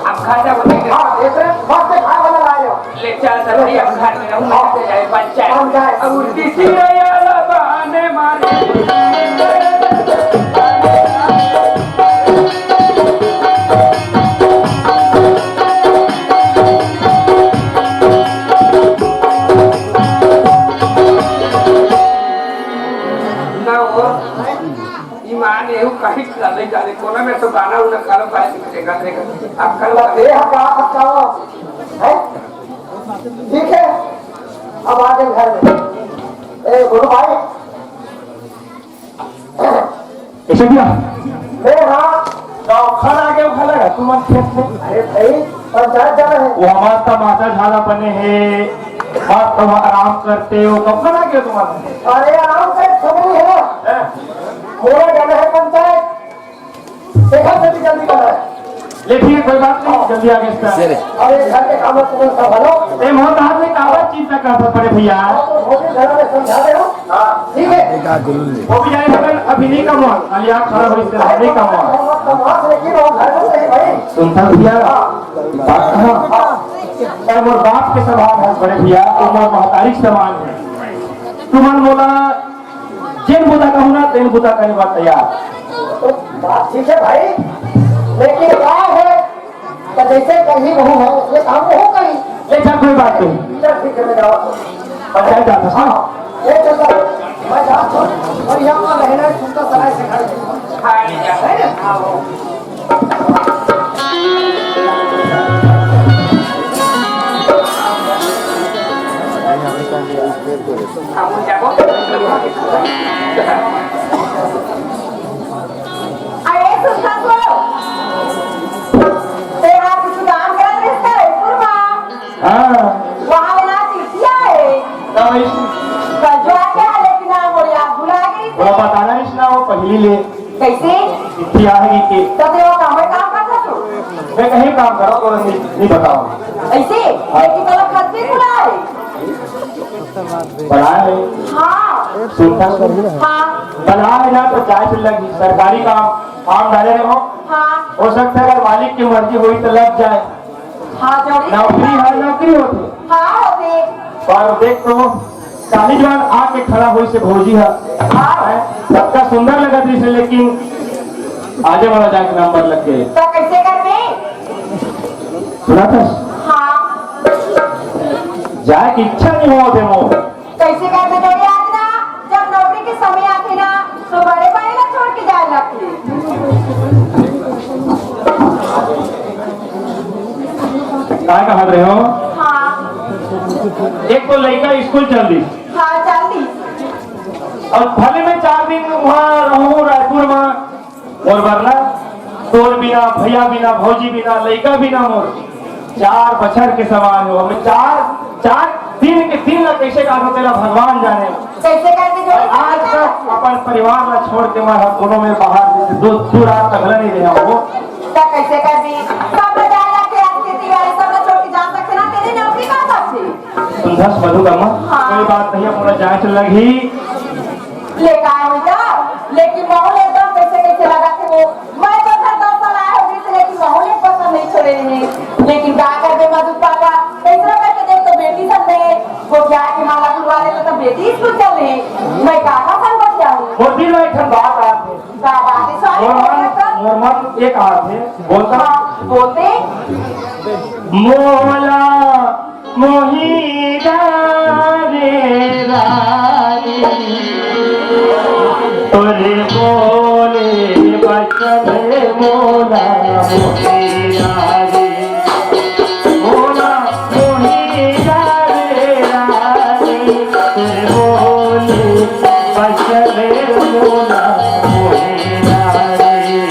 Speaker 4: हम खाते बोलेंगे
Speaker 3: हाँ ऐसे मस्त खाए वाला लाए हो
Speaker 4: ले चल सर भाई हम घर में रहूँ मैं जाए पंचायत अब उल्टी सी यार बहाने मारे ईमान ये कहीं चले जाने कोना में तो गाना उन्हें कालो पाए दिखेगा देगा अब कल
Speaker 3: ये हम कहा सकता हो है ठीक है अब आ गए घर में ए गुरु भाई
Speaker 1: ऐसे क्या
Speaker 3: मैं हाँ
Speaker 1: खाना आ गया खा लगा तुम खेत में
Speaker 3: अरे भाई पंचायत जाना है
Speaker 1: वो हमारा टमाटर झाला बने हैं आप तुम आराम करते हो कब खाना आ गया तुम्हारा
Speaker 3: अरे आराम से खबरी है मोड़ा जाना है पंचायत देखा जल्दी जल्दी करना है
Speaker 5: ले ठीक है कोई बात नहीं जल्दी आगे इसका
Speaker 1: और एक घर के काम तुम्हें संभालो।
Speaker 5: ए मोहन हाथ में कागज चिंता करना पड़े भैया
Speaker 1: तो भोजी घर में समझा दे हो। ठीक है।
Speaker 5: वो भी जाए मगर अभी नहीं कम हुआ खाली आप खड़ा हो इससे नहीं कम हुआ
Speaker 1: लेकिन वो घर में नहीं भाई।
Speaker 5: सुनता भैया बात कहाँ मोर बाप के स्वभाव है बड़े भैया उमर महतारी के समान है तुमन बोला जिन बुता कहूँ ना तेन बुता करने बात तैयार
Speaker 1: तो बात ठीक है भाई, लेकिन क्या है तो जैसे कहीं बहू है उसमें काम हो कहीं।
Speaker 5: लेकिन कोई बात नहीं
Speaker 1: चल ठीक है मैं जाओ
Speaker 5: पंचायत जाता था
Speaker 1: ये चलता मैं जाता हूँ और यहाँ पर रहना सुनता सराय से खड़े
Speaker 4: खाने जा kamu jago
Speaker 2: अरे सुनता तो तेरा कुछ काम करत रहता है पूर्वा
Speaker 5: हाँ
Speaker 2: वहाँ लेना चिट्ठिया है कजवा क्या लेकिन ना बोलिया भुला गई
Speaker 5: वो बताना इसना वो पहली ले
Speaker 2: कैसे
Speaker 5: चिट्ठी आएगी कि
Speaker 2: तो वो काम करता तू
Speaker 5: मैं कहीं काम करो तो नहीं बताओ
Speaker 2: ऐसे लेकिन तो खत भी खुला है
Speaker 5: बना है
Speaker 2: हाँ
Speaker 5: सुनता
Speaker 2: हाँ
Speaker 5: बना है ना तो जाए चल लगी सरकारी काम डाले रहो
Speaker 2: हाँ
Speaker 5: हो सकता है अगर मालिक की मर्जी हुई तो लग जाए
Speaker 2: हाँ जोड़ी
Speaker 5: नौकरी है नौकरी होती
Speaker 2: हाँ होते
Speaker 5: और देख तो काली जवान आके खड़ा हुई से भौजी है
Speaker 2: हाँ
Speaker 5: सबका सुंदर लगा थी इसे लेकिन आगे वाला जाके नंबर लग गए
Speaker 2: तो कैसे करने
Speaker 5: सुना था
Speaker 2: हाँ
Speaker 5: जाए की इच्छा नहीं हो दे वो
Speaker 2: कैसे करने जोड़ी आज ना जब नौकरी के समय आते ना तो बड़े भाई ना छोड़ के जाए लगते
Speaker 5: काय कहा रहे हो
Speaker 2: हाँ
Speaker 5: एक तो लड़का स्कूल चल दी
Speaker 2: हाँ जल्दी
Speaker 5: और भले में 4 दिन वहाँ रहूँ रायपुर में और वरना तोर बिना भैया बिना भौजी बिना लड़का बिना मोर 4 बछर के समान हो हमें 4 दिन के 3 लाख कैसे काटो तेरा भगवान जाने
Speaker 2: कैसे करने जोड़ी
Speaker 5: आज तक अपन परिवार ला छोड़ के मैं दोनों में बाहर दो रात तक नहीं रहा वो
Speaker 2: तो कैसे करने सब लोग जाए लगते आज के दिवाली सब लोग छोड़ के जा सकते ना तेरी नौकरी कहाँ सकते
Speaker 5: सुंदर मधु कर्मा
Speaker 2: हाँ।
Speaker 5: कोई बात नहीं अपना जाए चल लगी
Speaker 2: लेकर आए हो जा लेकिन माहौल एकदम कैसे कैसे लगा थे वो मैं तो घर 10 साल आया होगी तो लेकिन माहौल एक पसंद नहीं छोड़े नहीं लेकिन क्या कर दे मधु पापा कैसे करके देख तो बेटी सब ने वो क्या कि माला खुलवा ले तो बेटी स्कूल चल रही मैं कहाँ सन बच जाऊँ
Speaker 5: वो दिन में एक बात आते
Speaker 2: बात है सारी
Speaker 5: मोर मन एक आते बोलता
Speaker 2: बोलते
Speaker 5: मोला मोही रे रानी तोरे बोले बचन मोला मोही रानी मोला मोही रे रानी तोरे बोले बचन मोला मोही रानी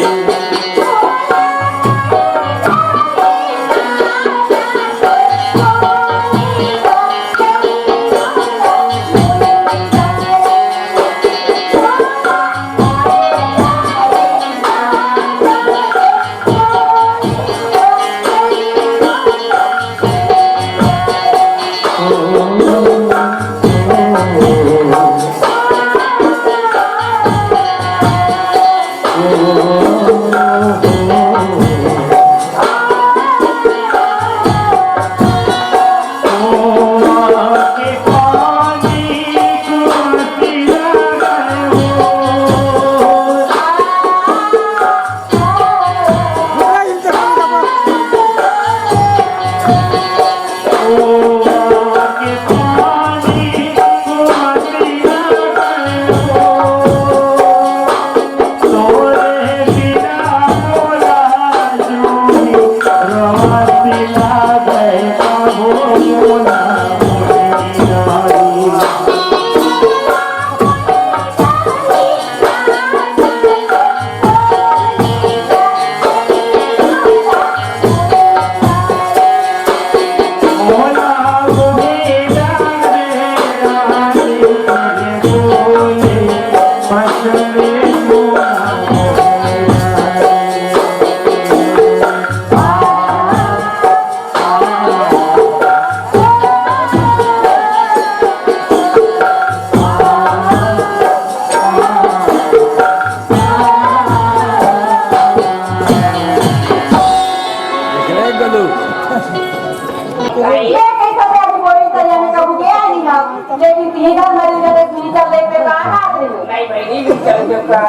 Speaker 2: चल लेते कहाँ हाथ रही हो
Speaker 4: नहीं बहनी भी चल सकता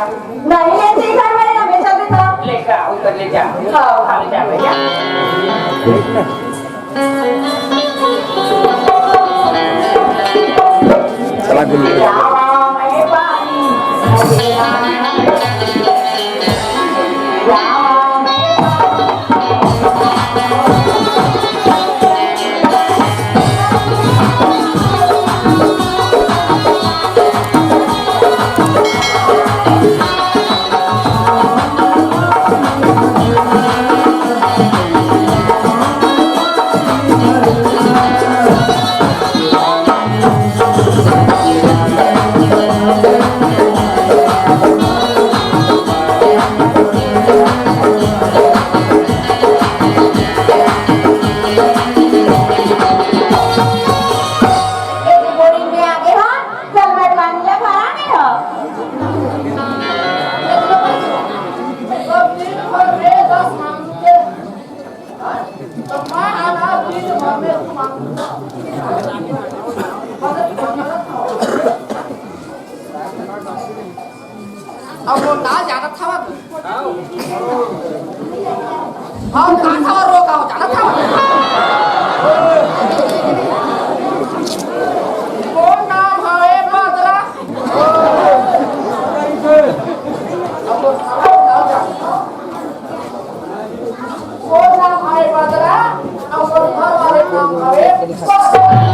Speaker 2: नहीं लेते घर में हमें चल देता
Speaker 4: लेकर आओ कर ले जा
Speaker 2: हाँ
Speaker 4: ले जा भैया
Speaker 6: चला गुल्ली
Speaker 2: अब वो ना जाना था हाँ कहाँ था रोका हो जाना था कौन नाम है बदला कौन नाम है बदला अब वो घर वाले नाम है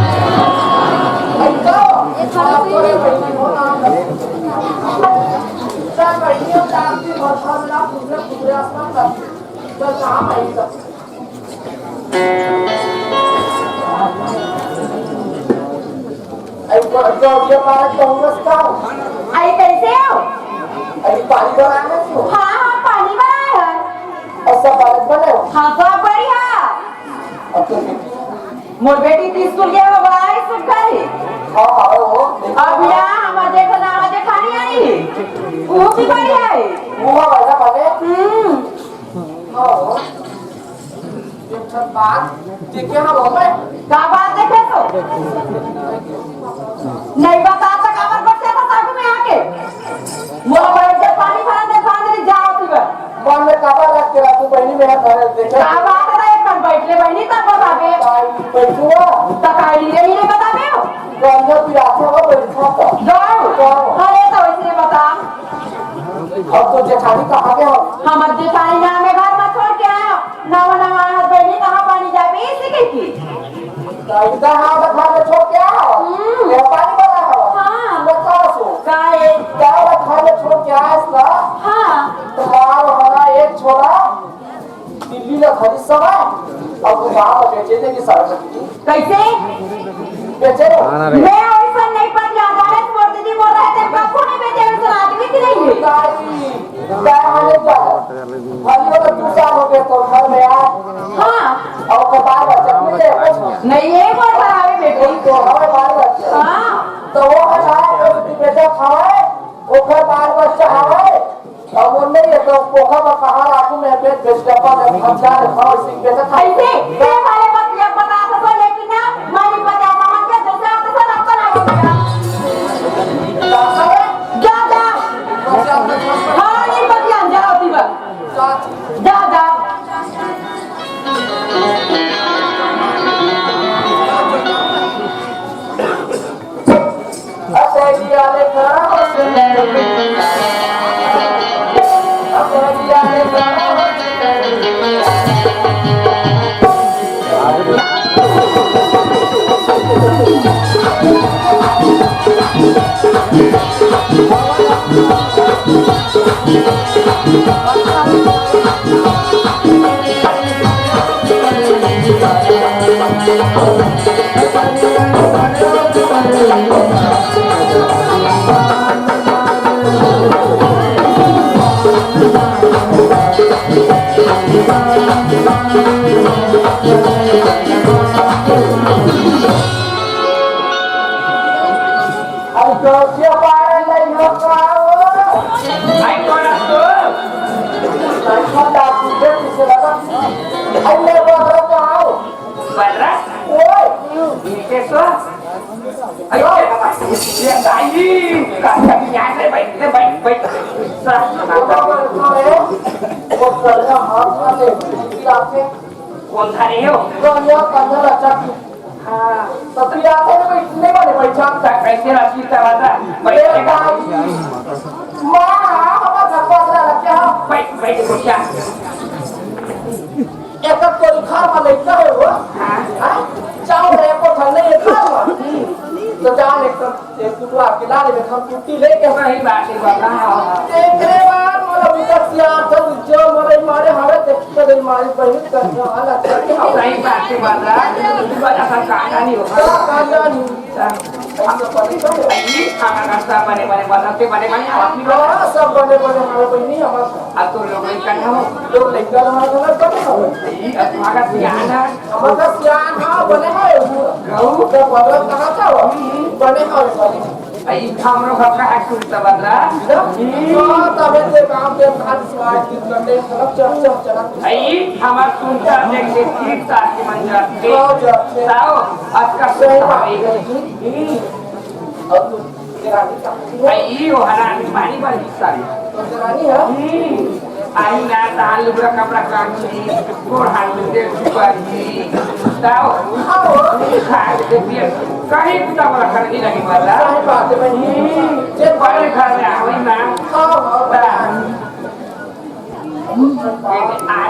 Speaker 2: आई कैसे हो
Speaker 1: पानी बनाना क्यों
Speaker 2: हाँ हाँ पानी बनाया है
Speaker 1: ऐसा पालक बने
Speaker 2: हाँ सब बढ़िया मोर बेटी ती स्कूल गया हो भाई सब गई
Speaker 1: हाँ वो
Speaker 2: अब यहाँ हमारे देखो ना हमारे खानी आई वो भी बढ़िया है
Speaker 1: मुँह वाला बने
Speaker 2: हाँ
Speaker 1: बात देखे हम हमें
Speaker 2: क्या बात देखे तो नहीं बता सका हमारे बच्चे था सागु में आके मोर बैठ के पानी भरा दे फांदरी जाओ तू
Speaker 1: मन में काबा लग के तू बहनी मेरा घर देखे
Speaker 2: क्या बात है एक बार बैठ ले बहनी तब बतावे
Speaker 1: बैठुआ
Speaker 2: तकाई लिए नहीं बतावे हो
Speaker 1: गंगा पिराते हो बैठा तो
Speaker 2: जाओ अरे तो इसलिए बता
Speaker 1: अब तो जेठानी कहाँ गए हो
Speaker 2: हम जेठानी नाम है घर में छोड़ के आए नवा नवा हाथ बहनी कहाँ पानी जावे इसी की
Speaker 1: इधर हाँ रखा में छोड़ के आओ ये पानी बना हो
Speaker 2: हाँ
Speaker 1: बता सो
Speaker 2: काहे
Speaker 1: क्या रखा में छोड़ के आए इसका
Speaker 2: हाँ
Speaker 1: तुम्हारा हमारा एक छोरा दिल्ली में खरीद समय अब वहाँ पर बेचे थे कि सरस्वती
Speaker 2: कैसे
Speaker 1: बेचे
Speaker 2: मैं ऐसा नहीं पता जाना है मोर दीदी बोल रहे थे बापू ने बेटे ऐसा आदमी की नहीं है
Speaker 1: क्या हालत क्या खाली अगर 2 साल हो गए तो घर में आ
Speaker 2: हाँ
Speaker 1: और कबार बच्चे मिले कुछ
Speaker 2: नहीं ये बोल रहा है बेटे
Speaker 1: तो हमें बाल बच्चे
Speaker 2: हाँ
Speaker 1: तो वो हटाए तो बेटा खाए ओखर बाल बच्चा हवाए अब वो नहीं है तो पोखर में कहाँ राखू में बेच डब्बा में खर्चा खाओ इसी बेटा खाई
Speaker 2: ऐसे ये वाले बात ये बता सको लेकिन ना मानी बता मामा के दूसरा के साथ आपका ना जा जा हाँ नहीं बतिया जाओ तीवा जा जा
Speaker 4: ये दाई काचा यहाँ से बैठ
Speaker 1: वो कलया हाथ वाले आते
Speaker 4: कौन था नहीं हो
Speaker 1: तो ये कंधा अच्छा हाँ सत्री आते हैं इतने बड़े पहचान
Speaker 4: कैसे राशि करवा था
Speaker 1: बेटा माँ हमारा घर पर रखा
Speaker 4: बैठ कुछ
Speaker 1: एक कोई खार वाले क्या है वो हाँ चावल है को ठंडे ये खावा तो जान एक टुकड़ा खिला ले हम टुट्टी लेके
Speaker 4: सही बात है बाबा
Speaker 1: देखने बार मोला उतर सिया तो जो मोरे मारे हवे देखते दे मारी बहिन कर वाला
Speaker 4: सही बात है बाबा बाबा का काटा नहीं होगा
Speaker 1: काजा नहीं हम तो पता
Speaker 4: ये खाना रास्ता बने बनाते बने अपनी
Speaker 1: हां सब बड़े बड़े हमारे बहिनी हमारा
Speaker 4: अब तो लोग इकट्ठा हो
Speaker 1: लोग लेकर हमारा घर पर हो
Speaker 4: ये तुम्हारा सियाना
Speaker 1: हमारा सियान हां बने है गऊ के बगल कहां जाओ बने है
Speaker 4: आई हमरो घर का है कुछ तबदला
Speaker 1: तबे से काम के साथ सिवाय की करते सब चल
Speaker 4: आई हमार सुनता देख के ठीक साथ के मंजर के आओ आज का सही भाई
Speaker 1: अब तू
Speaker 4: आई वो हरा पानी पर हिस्सा
Speaker 1: रानी है
Speaker 4: आई ना ताल लुबरा कपड़ा कांची गोड़ हाथ में दे सुपारी ताओ
Speaker 1: आओ
Speaker 4: खा के दिए कहीं कुत्ता वाला खरीदी नहीं वाला
Speaker 1: सही बात है बहनी
Speaker 4: जे बड़े घर में आवई ना
Speaker 1: आओ
Speaker 4: आ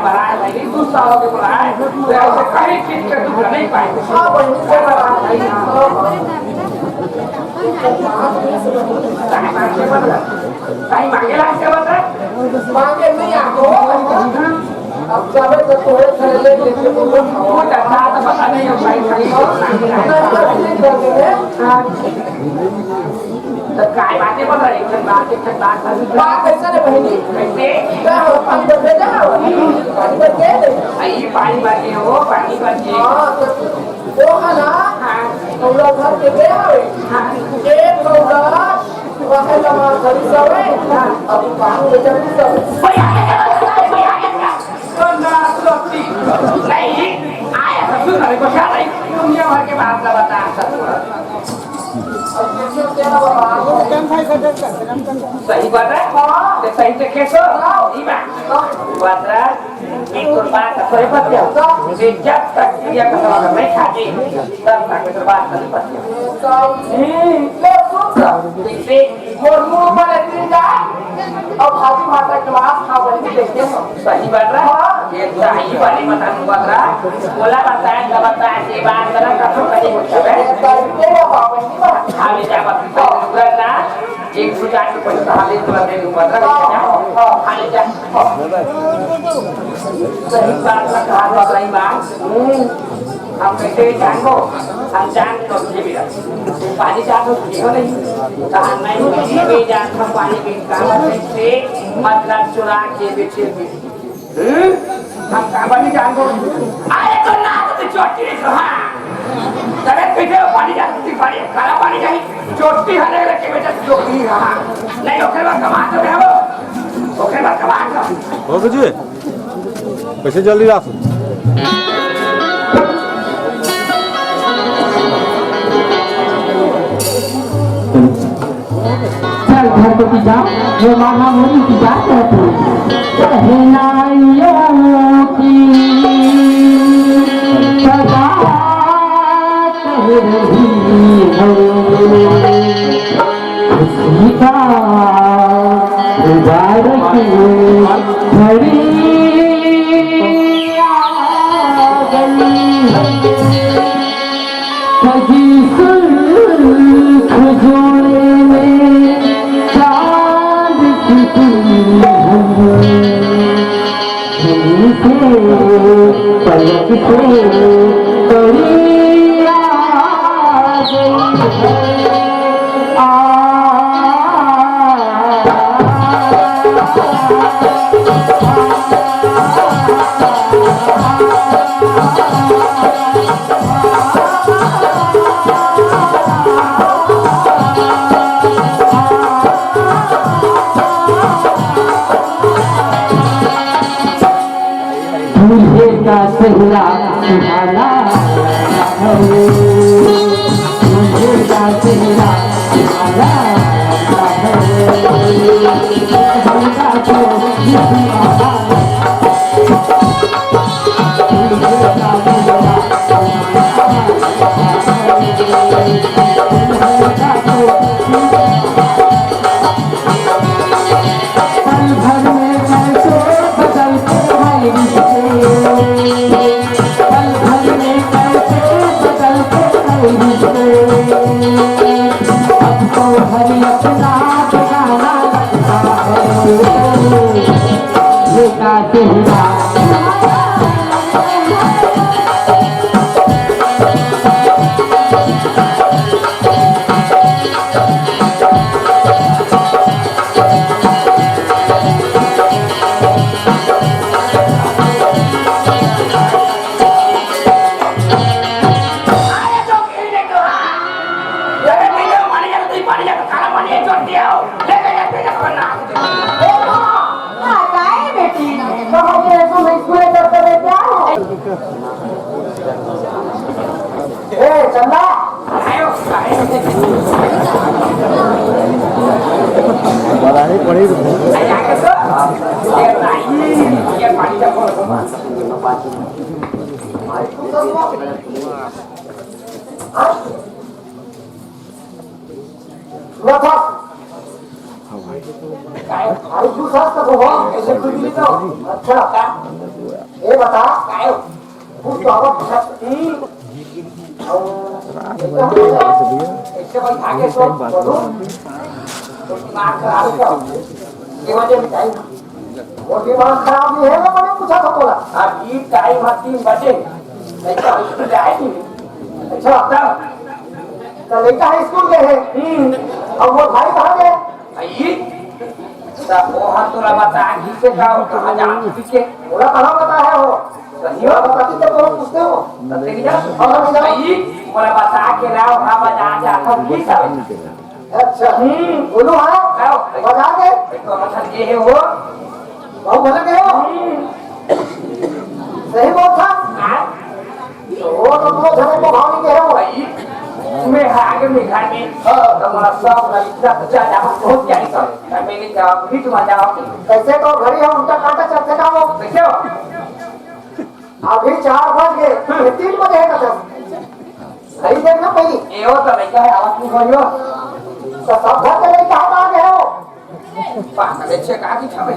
Speaker 4: बड़ा नहीं तू सालों के बोला है तो ऐसे कहीं चीज के दूसरा नहीं पाएंगे
Speaker 1: हां बहनी से बड़ा
Speaker 4: कहीं मांगेला क्या बता
Speaker 1: मांगे नहीं आपको अब जावे तो तोरे घर ले लेके बोलो
Speaker 4: वो डरता तो पता नहीं हो भाई
Speaker 1: नहीं कर देंगे
Speaker 4: तो काय बातें बता रही है बात
Speaker 1: बात कैसा है बहनी
Speaker 4: कैसे
Speaker 1: क्या हो पानी भर दे जाओ पानी भर के दे
Speaker 4: आई पानी बाकी हो पानी बाकी
Speaker 1: हां तो वो है ना
Speaker 4: हाँ
Speaker 1: हम लोग घर के गए हवे एक लोग वहां लगा घरी जावे अब पानी ले जाते सब
Speaker 4: नहीं आया सब सुन को क्या नहीं दुनिया भर के बात का बता सकता सही बात है तो सही से कैसे ये बात है एक और बात सही बात है जब तक क्रिया का सवाल नहीं खाती तब तक मेरे बात नहीं पड़ती
Speaker 1: ले सुन
Speaker 4: जैसे
Speaker 1: और मुंह पर इतनी जा अब हाथी माता के मां खा बनी देखते हो
Speaker 4: सही बात है ये सही वाली बता बात रहा बोला बताया ये बात करा कब कभी होता है
Speaker 1: ये बाबा नहीं
Speaker 4: खाली जा बात करना एक सुझाव के पैसा हाले तो दे दूंगा खाली जा सही बात का कहा बात नहीं बात हम कैसे जानो हम जान तो ये भी पानी जानो क्यों नहीं कहा नहीं ये जान हम पानी के काम से मतलब चुरा के बेचे हम काबा नहीं जान को आए तो ना तो चोटी कहा तरे पीछे पानी जाती पानी काला पानी जाई चोटी हने लगे बेटा चोटी रहा नहीं ओके बात कमा तो है ओके बात कमा
Speaker 6: हो गए कैसे जल्दी रात
Speaker 3: चल घर को जा ये मामा मोरी की बात है तू कहनाइयों की सदा कह रही हो खुशी का उजाड़ की घड़ी आ गई सजी सुल्ख जोड़े में चांद की से पलक से कड़ी आ गई दूल्हे का चेहरा सुहाना है दूल्हे का
Speaker 1: चंदा
Speaker 6: बड़ा ही पड़ी
Speaker 1: अच्छा ये बता
Speaker 4: इससे भाई आगे तो बोलो तो दिमाग खराब है ये वजह में टाइम
Speaker 1: और दिमाग खराब नहीं है ना मैंने पूछा था बोला
Speaker 4: अब ये टाइम 3 बजे नहीं तो स्कूल जाएगी
Speaker 1: अच्छा
Speaker 4: तब
Speaker 1: तो लड़का है स्कूल गए हैं और वो भाई कहाँ गए
Speaker 4: ये सब वो हाथ तोला बता किसे का कहां जा किसके
Speaker 1: बोला कहाँ बता है वो
Speaker 4: सही
Speaker 1: ये बताती तो तुम पूछते हो
Speaker 4: तेरी जा और भाई बोला बता के लाओ हां बजा जा हम की सब
Speaker 1: अच्छा बोलो हाँ
Speaker 4: आओ
Speaker 1: बता के
Speaker 4: तो मतलब ये है वो
Speaker 1: बहुत भले गए हो सही बात था वो तो दो जने को भाव नहीं कह रहे हो
Speaker 4: भाई मैं आगे में घर में तो मला सब ललिता जा जा बहुत क्या सब मैंने जवाब भी तुम जवाब
Speaker 1: कैसे तो घड़ी है उनका कांटा चलते का वो
Speaker 4: देखो
Speaker 1: अभी 4 बज गए 3 बजे है कसम सही देखना पड़ी
Speaker 4: ये हो तो लड़का है आवाज नहीं करियो
Speaker 1: तो सब घर के लेके आ गए हो
Speaker 4: पागल है छे का की छबे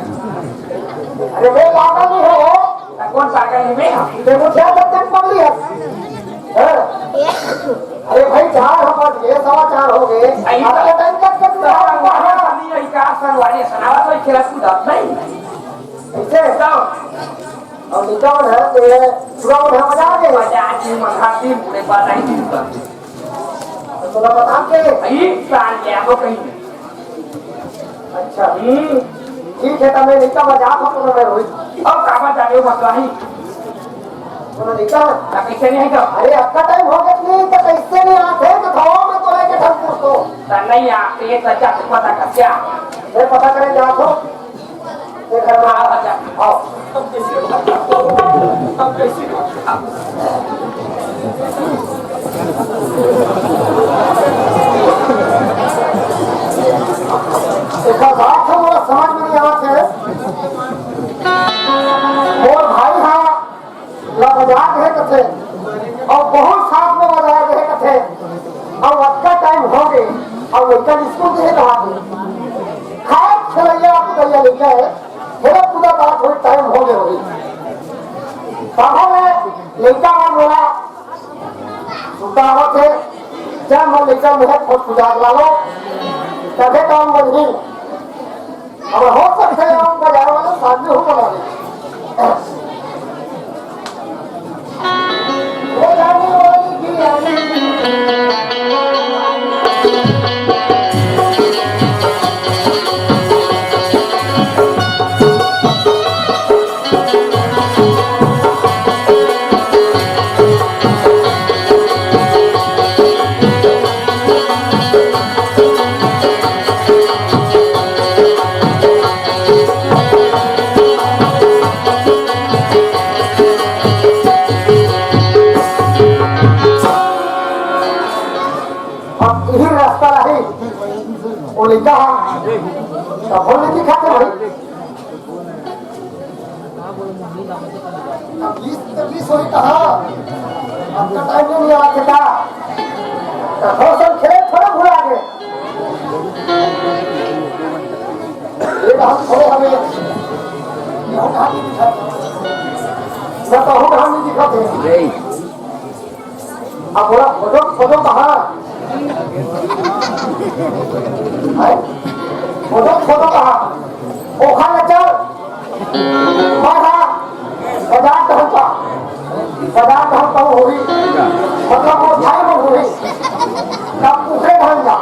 Speaker 1: अरे वो पागल नहीं है वो
Speaker 4: कौन पागल है मैं
Speaker 1: देखो क्या तक पगली है अरे भाई 4 बज गए 4:15 हो गए आपके टाइम तक
Speaker 4: तो नहीं है का सर वाले सनावा तो खेला कूद नहीं
Speaker 1: ऐसे
Speaker 4: जाओ
Speaker 1: और निकल है तेरे पूरा उठा मजा आ गया
Speaker 4: मजा आज महाती पूरे बात आई थी
Speaker 1: तो बता के
Speaker 4: आई साल के आपको कहीं
Speaker 1: अच्छा ठीक है तब मैं निकल मजा आ तो मैं रोहित
Speaker 4: अब काबा जाने मत रही
Speaker 1: तो निकल
Speaker 4: कैसे नहीं है तो
Speaker 1: अरे आपका टाइम हो गया नहीं तो कैसे नहीं आते तो खाओ मैं तो लेके ठग पूछतो
Speaker 4: नहीं आते ये सच्चा पता कर क्या
Speaker 1: मैं पता करे जा तो ये घर में
Speaker 4: आ जा
Speaker 1: आओ
Speaker 4: अब कैसे
Speaker 1: देखा बात है वो समझ में नहीं आते है और भाई हाँ ला मजाक है कथे और बहुत साथ में मजाक है कथे और अच्छा टाइम हो गए और लड़का स्कूल से कहा खास खेलैया आपको दैया लड़का है खेला पूरा बात हुई टाइम हो गए होगी बाबा में लड़का और बोला सुधावत है जब मैं लड़का मुझे खुद सुधार ला लो तभी काम बदली अब हो सकते हैं हम बाजार वाले सामने हो बना वो जाने वाली की यही रास्ता रही वो लिखा है तो बोलने की खाते भाई बीस वही कहा आपका टाइम नहीं आ सकता हौसल खेले थोड़ा भुला गए ये हम थोड़े हमें मैं तो हूँ हम नहीं दिखाते अब बोला फोटो फोटो कहाँ फोटो फोटो कहाँ ओखा न चल बाजार कहता हूँ होगी मतलब वो छाई में होगी तब उसे ढंग जा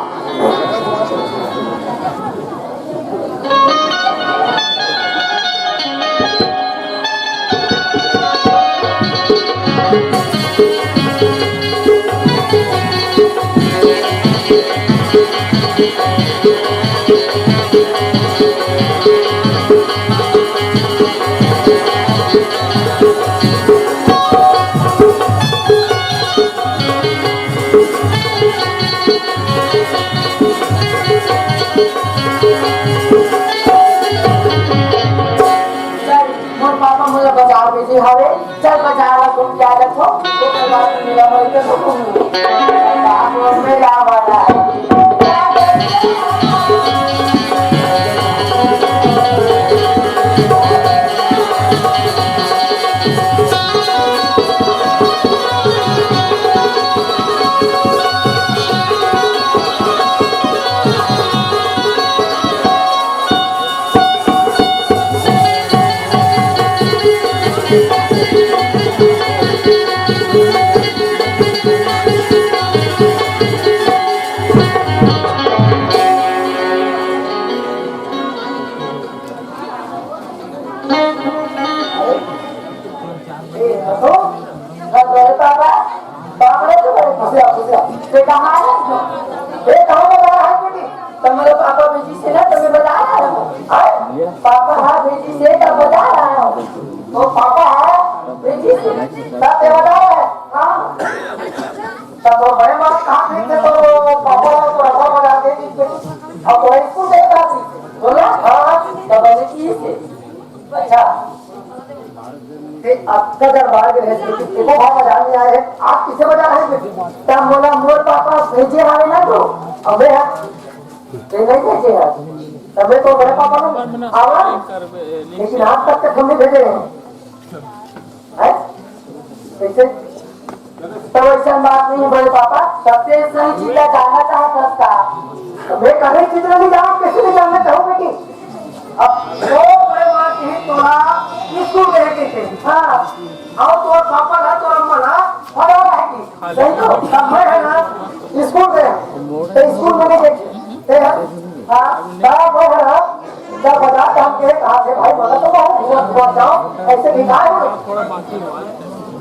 Speaker 1: हवे चल बाजार घूम जा रखो तो मेरा महीने को घूम मेला वाला पापा हाँ बेटी से तब बजा रहा हूँ तो पापा है बेटी से तब बजा रहा है हाँ तब वो बड़े बात कहाँ देखे तो पापा तो रखा बजा दे दी अब वो स्कूल देता थी बोला हाँ तब बेटी से अच्छा अब का दरबार में है देखो भाव बजाने आए हैं आप किसे बजा रहे हैं तब बोला मोर पापा भेजे आए ना तो अबे नहीं भेजे यार तबे तो बड़े पापा ने आवा लेकिन आज तक हम नहीं भेजे हैं कैसे तब ऐसा बात नहीं बड़े पापा सबसे सही चीज जानना चाहता था मैं कहीं चीज नहीं जाऊँ कैसे नहीं जानना चाहूँ बेटी अब वो बड़े बात ही तोड़ा स्कूल गए थे हाँ और तो पापा ना तो अम्मा ना फड़ा रहेगी सही तो सब मैं है ना स्कूल गए तो स्कूल में नहीं देखे हाँ तब वो है जब बजा के हम कहे कहा से भाई बोला तो बहुत जाओ ऐसे दिखाए हो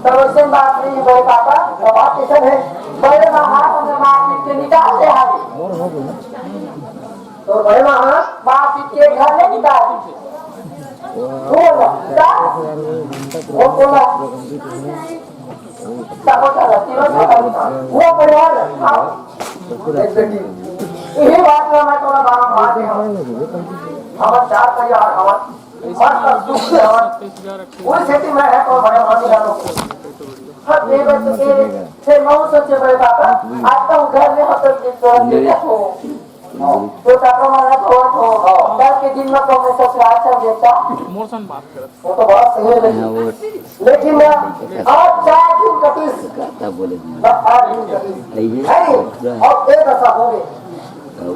Speaker 1: तब ऐसे बात नहीं बड़े पापा तो बात कैसे है बड़े महाराज हमें मारपीट के निकाल दे आगे तो बड़े महाराज मारपीट के घर में निकाल वो बोला तब वो परिवार यही बात में मैं थोड़ा बार दे हमारे चार परिवार हमारे दुख से वो स्थिति में है तो बड़े भागीदारों को हर बेबस के से मऊ सच्चे बड़े पापा आज तो घर में होटल के तो तो टाका मारा तो कल के दिन में तो मैं ससुराल चल देता मोशन बात कर वो तो बहुत सही है लेकिन आज 4 दिन कटिस क्या बोले आज दिन कटिस और एक ऐसा हो गया तो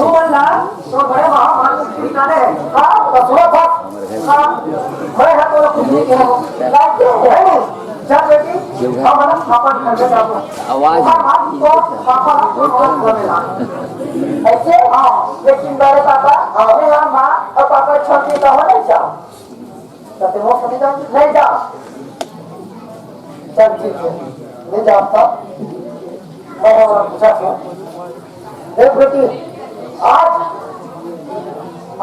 Speaker 1: बोला तो बड़े महामान की निकाले हैं हाँ तो सुनो था हाँ मैं है तो कुछ नहीं कह रहा हूँ चल बेटी हमारा पापा घर में जाओ आवाज तो पापा ऐसे हाँ लेकिन बड़े पापा मेरा माँ और पापा छोटी तो हो नहीं जाओ तब वो छोटी तो नहीं जाओ चल ठीक है नहीं जाओ तब मैं पूछा क्यों एक बेटी आज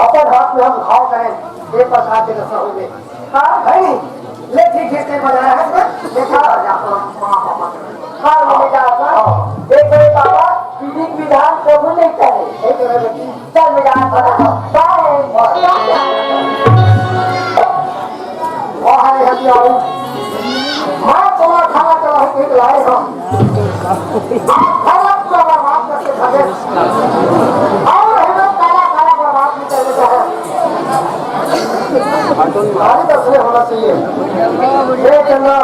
Speaker 1: अपन हाथ में हम घाव करें एक प्रकार के नशा हो गए हाँ भाई ले ठीक ठीक से बजाया है देखा हाँ ले जाता एक बड़े पापा विधि विधान प्रभु नहीं करे चल मैं जाना पड़ा आए हो आप पूरा बर्बाद करके भागे और हमें काला काला बर्बाद नहीं करने का है। हमारी तरफ से होना चाहिए ये चंदा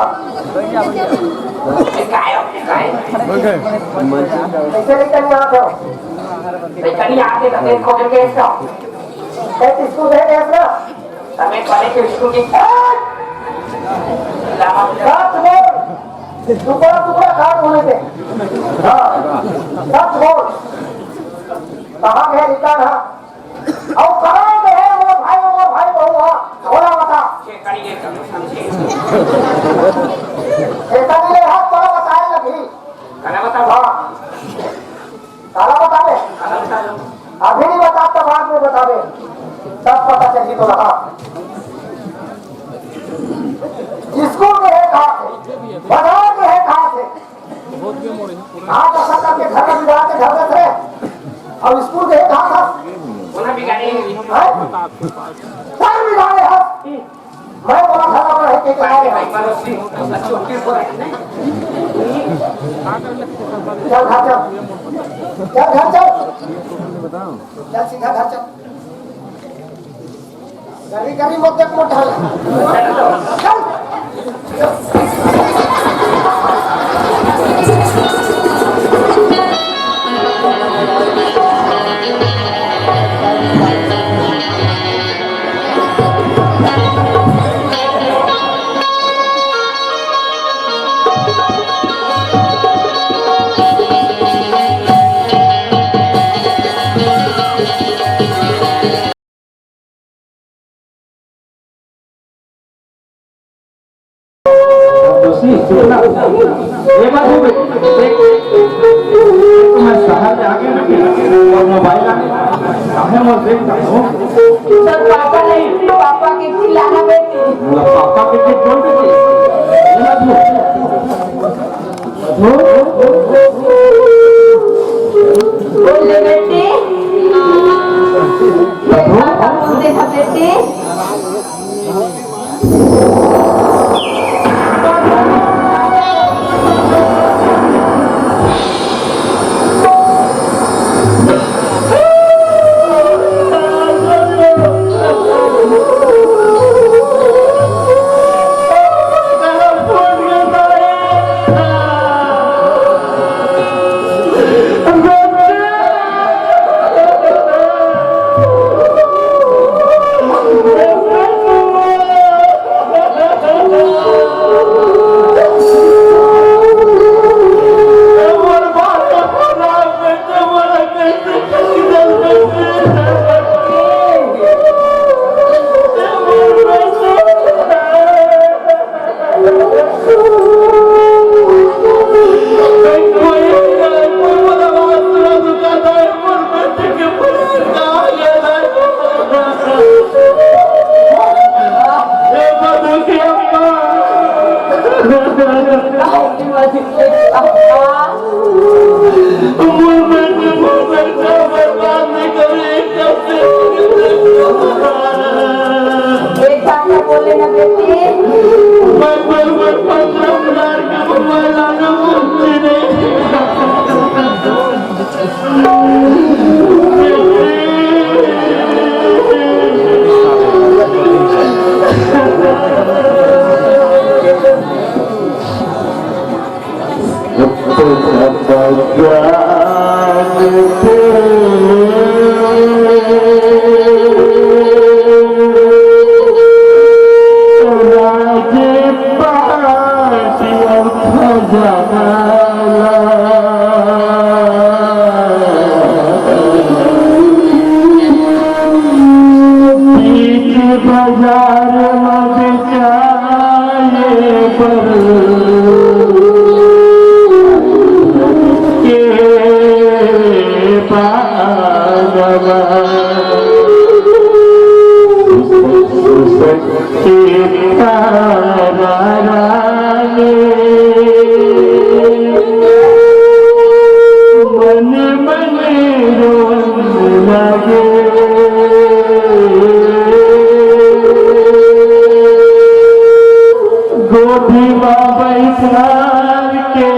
Speaker 1: ऐसे लेकर यहाँ पे
Speaker 4: कहीं आके तो देखो के इसका
Speaker 1: स्कूल है अपना
Speaker 4: हमें कॉलेज के स्कूल की
Speaker 1: सात बोल टुकड़ा टुकड़ा काट होने के हाँ सात बोल कहाँ गए रिटर्न हाँ और कहाँ गए वो भाई बहू हाँ बोला बता
Speaker 4: करिए समझे
Speaker 1: ऐसा नहीं हाथ बोला बताए लगी
Speaker 4: खाना बता
Speaker 1: हाँ ताला बता दे
Speaker 4: खाना बता दो
Speaker 1: अभी नहीं बता तो बाद में बता दे तब पता चली तो रहा स्कूल के है कहाँ से बाजार के है कहाँ से आप ऐसा करके घर में बिगाड़ के घर में थे और स्कूल के है कहाँ था
Speaker 4: उन्हें बिगाड़े
Speaker 1: सर बिगाड़े हैं मैं बोला था ना है कि क्या है
Speaker 4: पड़ोसी अच्छों के बोल नहीं
Speaker 1: चल घर चल चल सीधा घर चल गली गली मत देख मत ढाल चल
Speaker 5: ये बात हो गई तो मैं शहर में आगे और मोबाइल आने और देखता हूँ
Speaker 2: सर पापा नहीं पापा के खिलाना बेटी
Speaker 5: पापा के लिए बोल देते
Speaker 2: बोल दे बेटी पापा बोल दे बेटी बोले ना बेटी
Speaker 5: गोभी बैठा के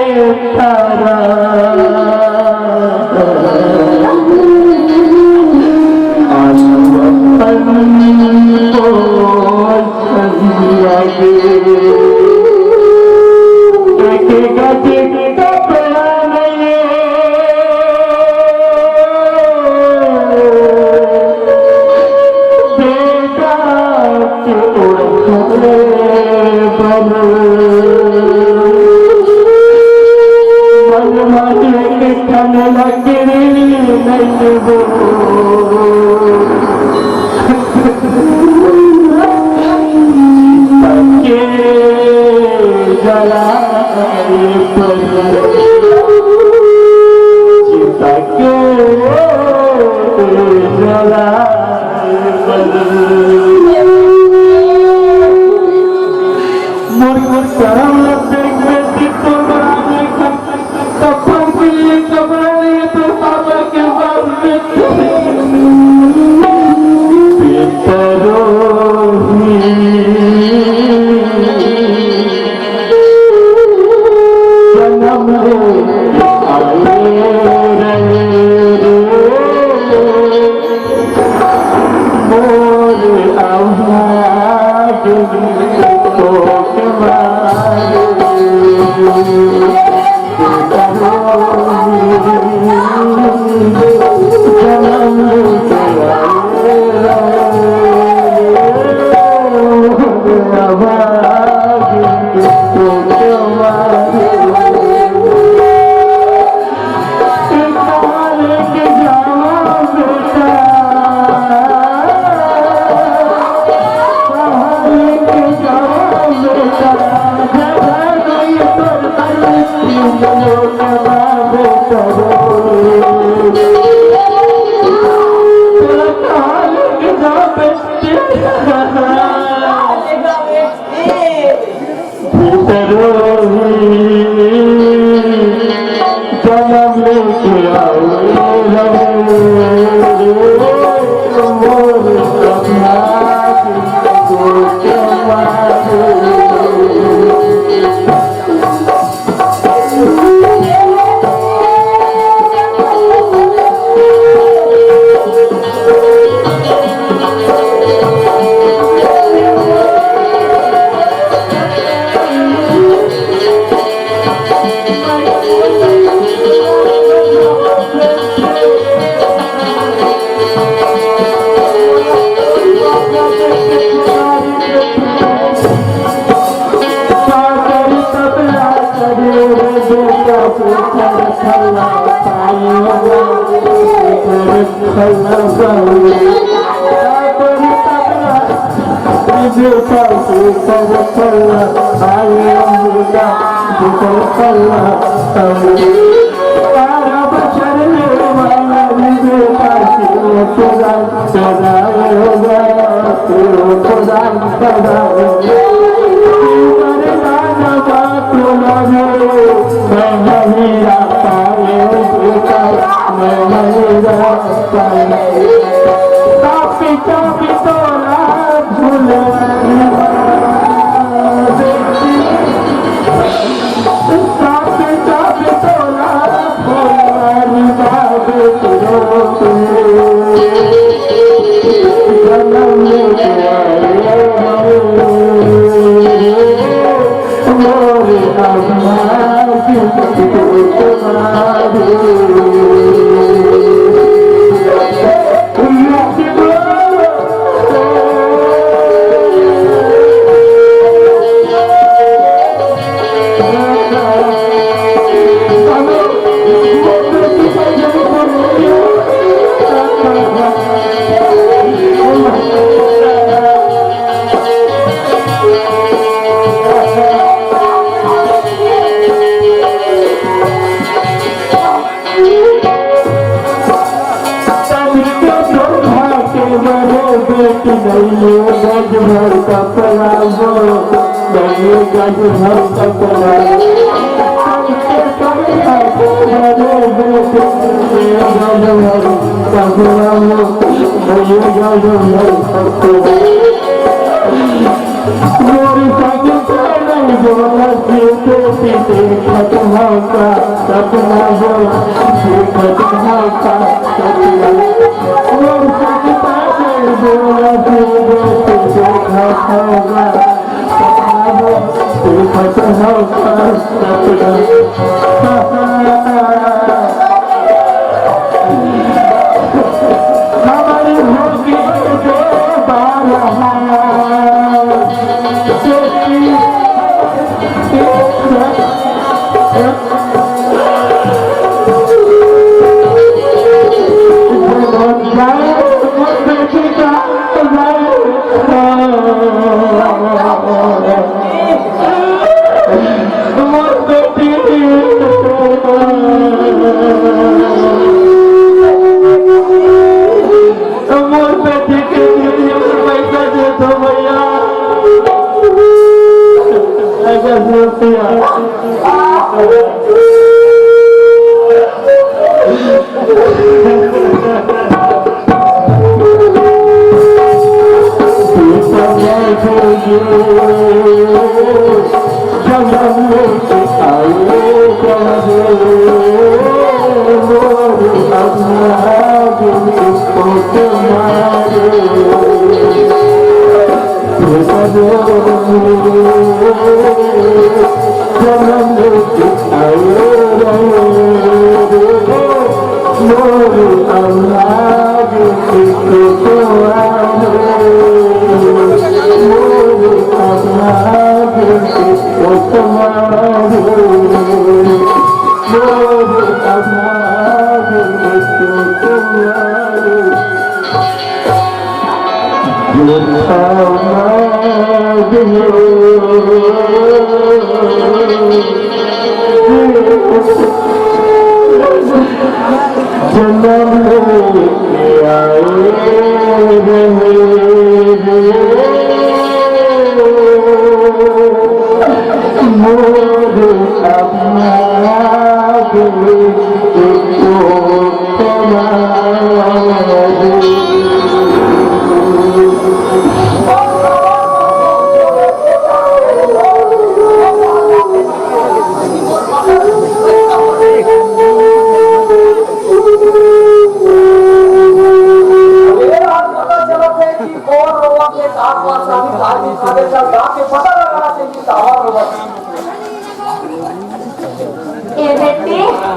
Speaker 5: Come on, baby.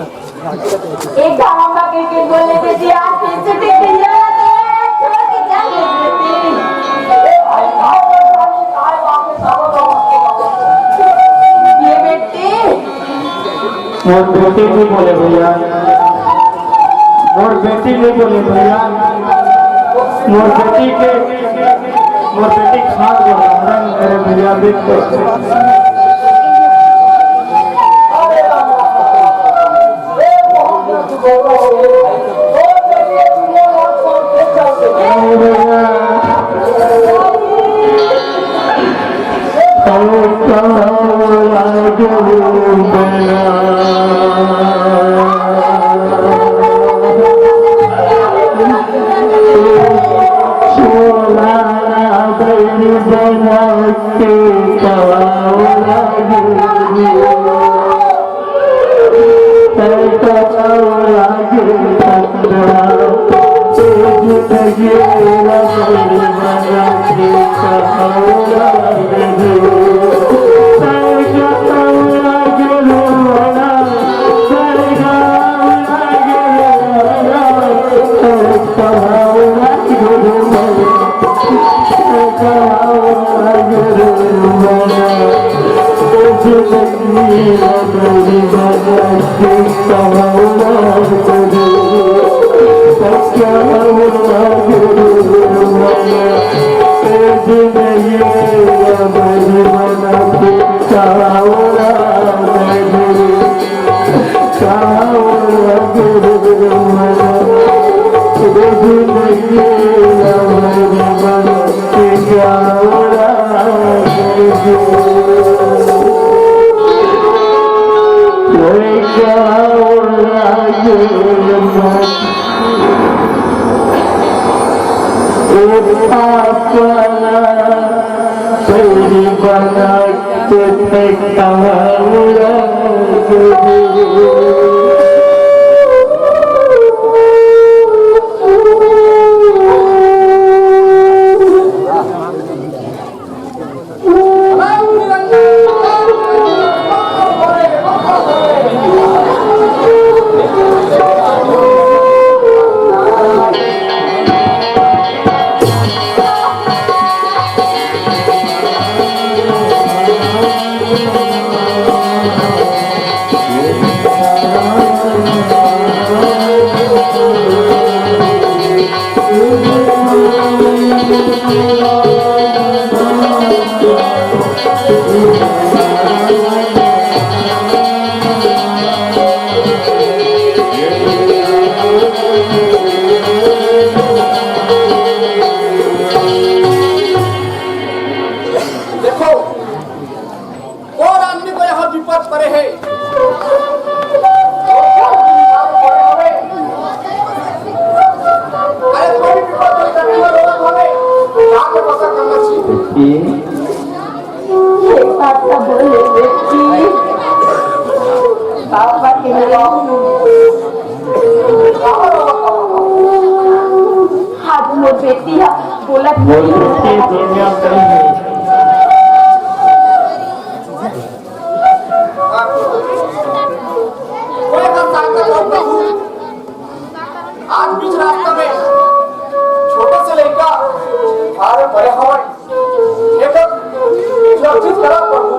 Speaker 2: एक गाँव का क्रिकेट बोलने पे जी आज फिर से ये बेटी
Speaker 5: मोर बेटी नहीं बोले भैया, मोर बेटी नहीं बोले भैया, मोर बेटी खाद बोला मेरे भैया देख
Speaker 2: बेटी है बोला
Speaker 1: आज बीच रास्ते में छोटे से लड़का अरे बड़े हवाई एकदम सुरक्षित करा प्रभु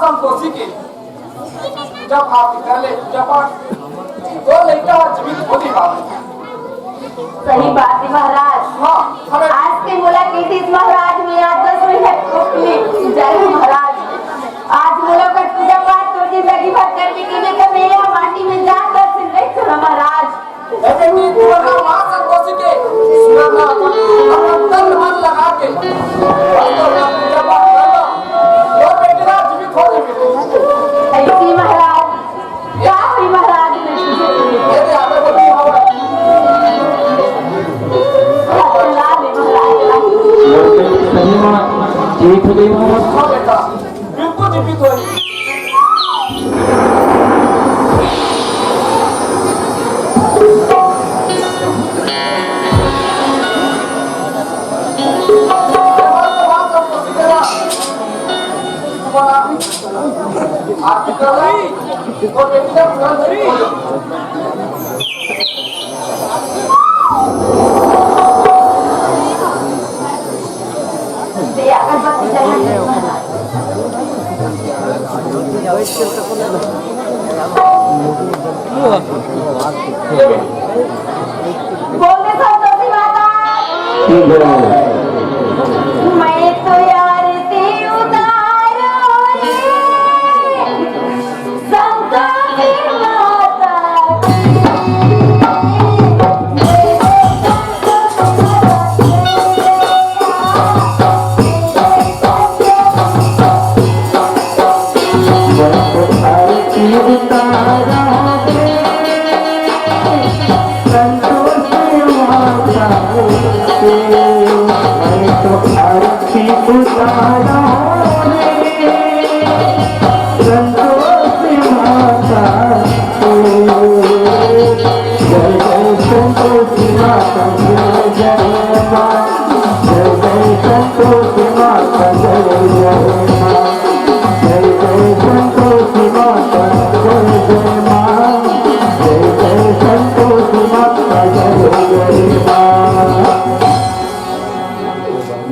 Speaker 1: संतोषी के जब आप निकाले जब तो लड़का जीवित होती बात
Speaker 2: सही बात है महाराज।
Speaker 1: हाँ हमें
Speaker 2: आज से मुलाकात इस महाराज में आज 10 मिनट रोकने जय हो महाराज। आज मुलाकात पूजा पाठ तो जिंदगी भर करने के लिए तो मेरे माटी में जाकर से नहीं छोड़ा महाराज।
Speaker 1: ऐसे ही तुम्हारा मां संतोषी के सुना अपना तन मन लगा के पूजा पाठ करना और बेटी ना जीवित हो जाएगी।
Speaker 2: ऐसी महाराज क्या हुई महाराज में तुझे
Speaker 1: मेरे आगे बढ़ी हवा
Speaker 2: ला ले महाराज
Speaker 1: हाँ बेटा बिल्कुल जीवित हो आरती कर रही और बेटी का तुरंत जीवित हो
Speaker 2: दे अगरबत्ती जलाइए बोले संतोषी माता मैं तो यार से उतारो रे संतोषी माता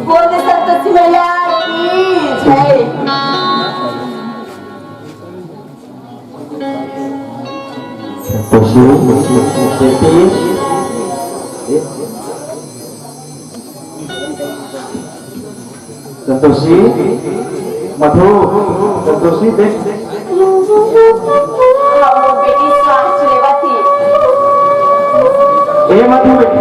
Speaker 2: बोले संतोषी मैया की जय।
Speaker 5: संतोषी मधु संतोषी देख
Speaker 2: हम लोग बेटी श्वास लेवा थी
Speaker 5: ए मधु बेटी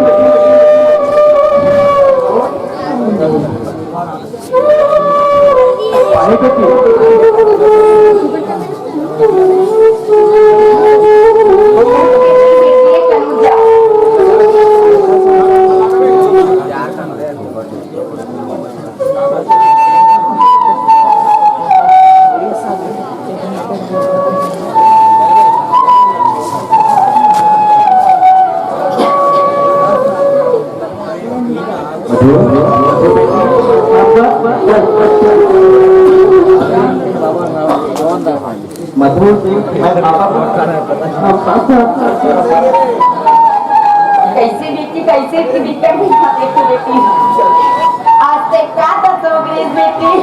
Speaker 5: पानी बेटी मधु मैं
Speaker 2: कैसे बेटी कैसे की बिकर भी खा देखो बेटी आज से क्या दसोगे इस बेटी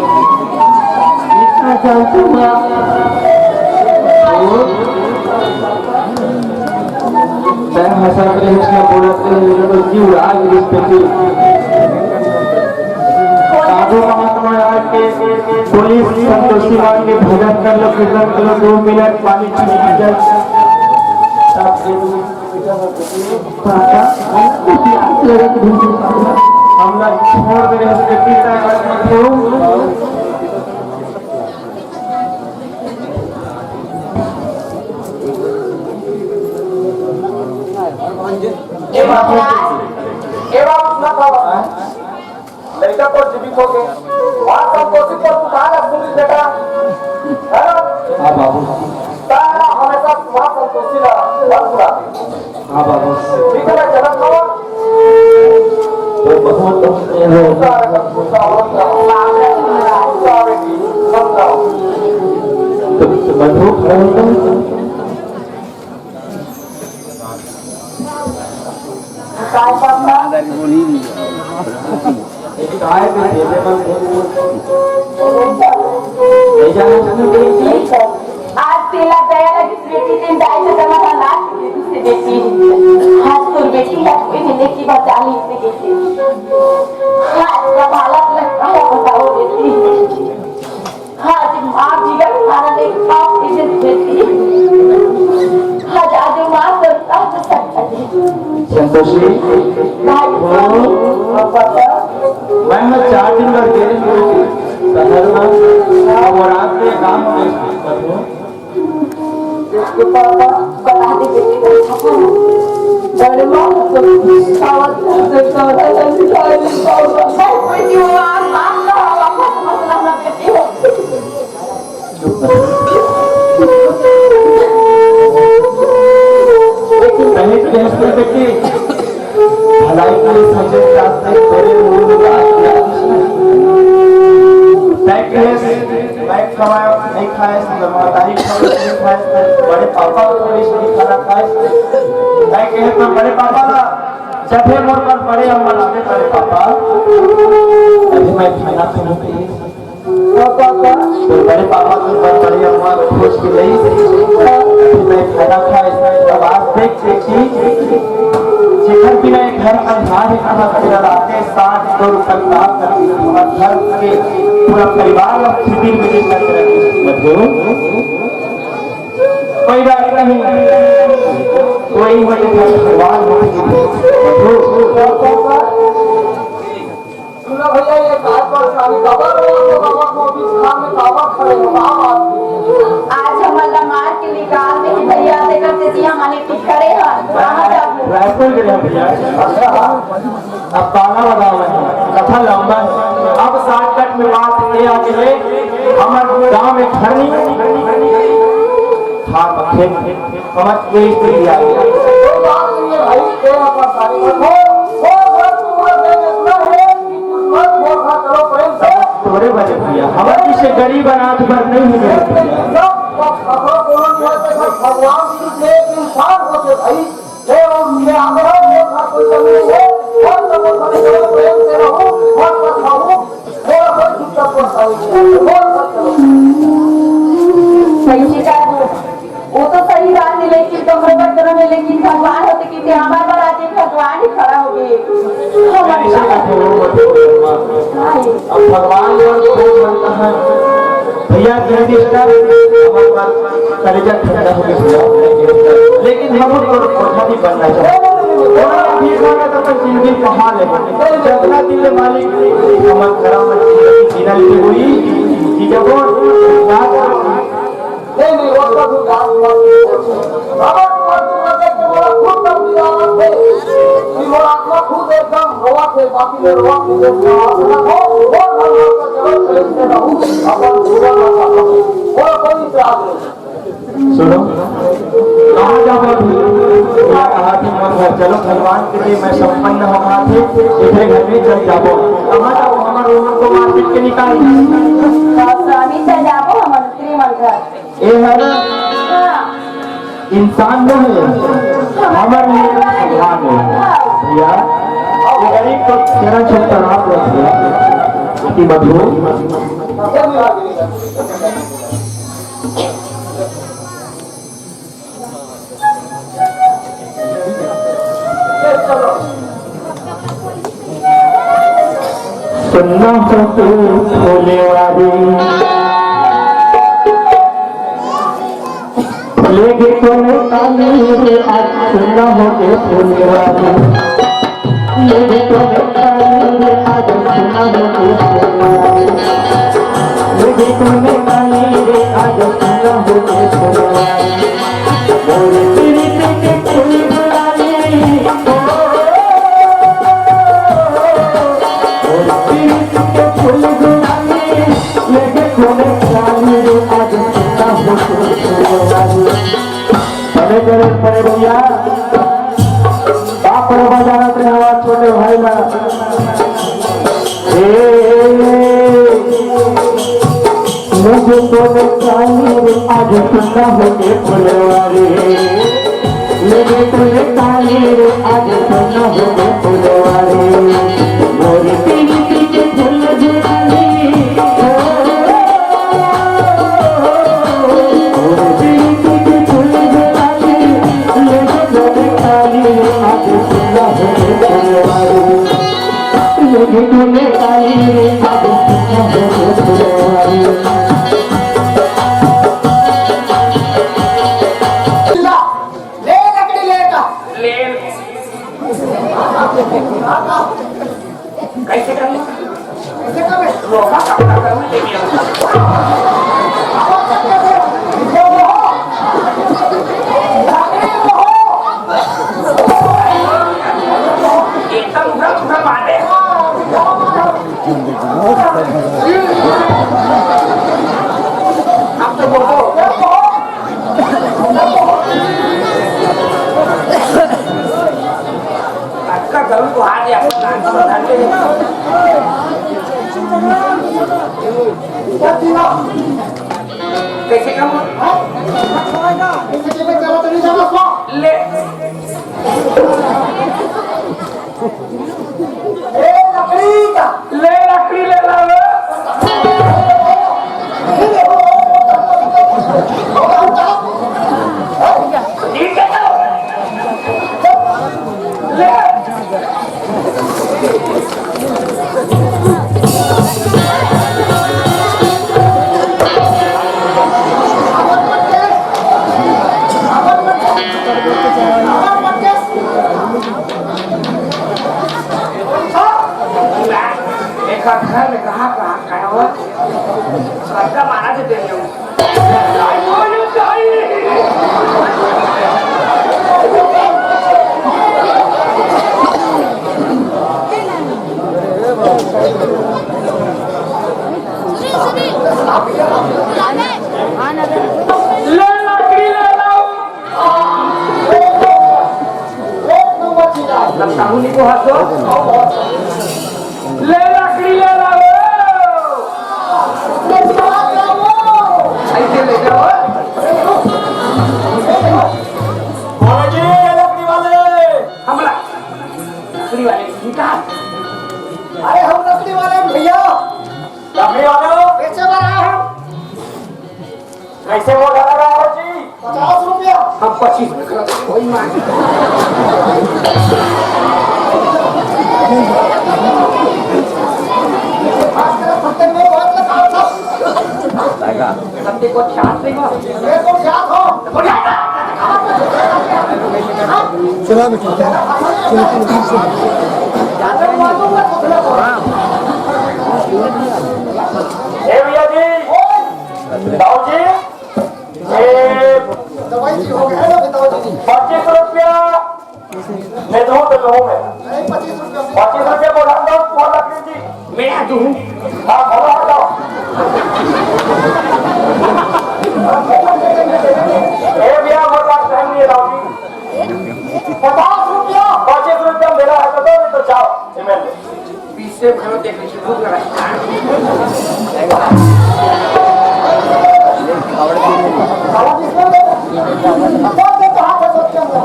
Speaker 5: मैं हंसा रहे उसने बोला तो जीव आग इस बेटी साधु महात्मा आज के पुलिस संतोषी मां के भजन कर लो कीर्तन कर लो 2 मिनट पानी पी जाए हम लोग छोड़ दे रहे उसके पिता
Speaker 1: लड़का को जीवित हो गए वहां संतोषी पर तू कहाँ रख दूंगी बेटा है ना?
Speaker 5: हाँ बाबू
Speaker 2: काय पापा
Speaker 5: काय ते देवे बन
Speaker 2: आज तिला दयाला बेटी दिन जायचं तर मला लाच दुसरी बेटी हाच तोर बेटी या कोणी की बात आली इथे गेली हाच का बालक काय बताओ बेटी हाच मां जिगर खाना नहीं बाप इज्जत देती हाच आज मां करता तो सकता
Speaker 5: संतोषी मैं 4 दिन लग गए शहर में और रात के काम करूं
Speaker 2: पापा बता दे बेटी बड़े मां तो सावत से सावत से सावत मैं कोई दीवार मां का वापस मसला ना बेटी हो
Speaker 5: पहले कैसे बेटी भलाई के लिए सोचे रास्ते बड़े मूल मैं कमाया नहीं खाए जमादारी नहीं खाए बड़े पापा को थोड़ी सी खाना खाए मैं कहे तो बड़े पापा ना जब है मोर पर बड़े अम्मा लाते बड़े पापा अभी मैं खाना खाने के लिए पापा तो बड़े पापा तो बड़े अम्मा खोज के लिए अभी मैं खाना खाए तब आज देख देखी घर बिना घर अंधार है कहा तेरा रातें 60 रुपए काम करती हमारा घर के पूरा परिवार और शिविर में करते रहते कोई बात नहीं कोई वजह भगवान
Speaker 1: सुनो भैया ये बात पर सारी खबर हो तो बाबा को बीच खान में काबा खड़े हो
Speaker 2: आज हमारा मार के निकाल दे भैया से करते थी हमारे खड़े हैं
Speaker 5: रायपुर गए भैया अब गाना बजाओ कथा लंबा है अब शॉर्टकट में बात ये आगे है हमारे गांव में घर नहीं था खेत समझ के स्थिति आ गई
Speaker 1: भाई तेरा पर सारी वो पूरा दे इतना है कि मत वो खा करो प्रेम से
Speaker 5: थोड़े बजे भैया हमारे से गरीब अनाथ पर नहीं है
Speaker 1: भगवान जी एक इंसान होते भाई ये आग्रह वो खा कोई कमी नहीं है और सब प्रेम से रहो और मत खाओ और कोई दिक्कत को
Speaker 2: सही शिकायत वो तो सही बात है लेकिन कमरे पर तरह में लेकिन भगवान होते कि हमारे पर आज भगवान ही खड़ा हो गए
Speaker 5: अब भगवान बनता है भैया कलेजा ठंडा हो गया लेकिन हम कोठा नहीं बनना चाहते जिंदगी कहा ले जितना दिल मालिक हमारे घरों में जीना ली हुई कि जब वो
Speaker 1: नहीं वो तो बाबा खुद तब दिया थे कि वो आत्मा खुद एकदम हवा थे बाकी में हवा खुद हो वो भगवान का चलो प्रेम से रहूं अपन जीवन में वो कोई त्याग नहीं
Speaker 5: सुनो कहाँ जाओ कहा कि मैं चलो भगवान के लिए मैं संपन्न हो रहा थे इधर घर में चल जाओ कहाँ जाओ हमारे उम्र को मार्केट के निकाल
Speaker 2: स्वामी से जाओ हमारे श्रीमन घर
Speaker 5: ये है ना इंसान नहीं है हमारे लिए भगवान है भैया ये गरीब को चरण छूट कर आप अति मधुर सुनना हो तो भोले वाली लेके कोने काली रे आज सुनना हो तो भोले वाली लेके कोने काली रे आज सुनना हो तो भोले वाली लेके कोने काली रे आज सुनना हो तो भोले वाली मोरे तेरी के फूल गुलाली फूल गुलाली लेके कोने काली रे आज सुनना हो तो परे भैया बाप रे बाजार अपने आवाज छोटे भाई ना मुझे तो काली आज सुनना होके फुलवारी मुझे तो काली आज सुनना होके
Speaker 4: कैसे करूँ
Speaker 1: कैसे करे
Speaker 4: लोहा कपड़ा करूँ लेके एकदम उधर उधर बांधे अब तो बोलो अच्छा करूँ तो आज या कैसे करूँ ले ले लकड़ी ले ला ठीक है ले घर में कहाँ हुआ सबका मारा देते हैं ले लकड़ी ले लाओ साहूनी को हाथ दो ले लकड़ी ले लाओ ऐसे ले जाओ
Speaker 5: लकड़ी वाले
Speaker 4: हमला लकड़ी वाले निकाल
Speaker 1: अरे हम लकड़ी वाले भैया
Speaker 5: लकड़ी वाले हो
Speaker 1: बेचे बार आए हम
Speaker 5: कैसे वो लगा रहा हो जी
Speaker 1: 50 रुपया
Speaker 4: हम 25 में खरीद कोई मांग सबके को छाप देगा
Speaker 1: मेरे को याद हो
Speaker 6: चला बेटा
Speaker 5: भैया जी दाऊ जी ये
Speaker 1: दवाई जी हो गया ना बताओ जी
Speaker 5: 25 रुपया मैं दूँ तो लूँ मैं
Speaker 1: नहीं 25 रुपया
Speaker 5: 25 रुपया बोला दो वो लकड़ी जी
Speaker 4: मैं दूं
Speaker 5: हाँ बोलो हटाओ भैया वो बात नहीं है दाऊ जी
Speaker 1: 50 रुपया
Speaker 5: 25 रुपया मेरा है तो दो नहीं तो जाओ एमएलए
Speaker 4: पीछे भरो देख लीजिए भूख लगा
Speaker 1: साला किसने दे सब दे तो हाथ से सोच के अंदर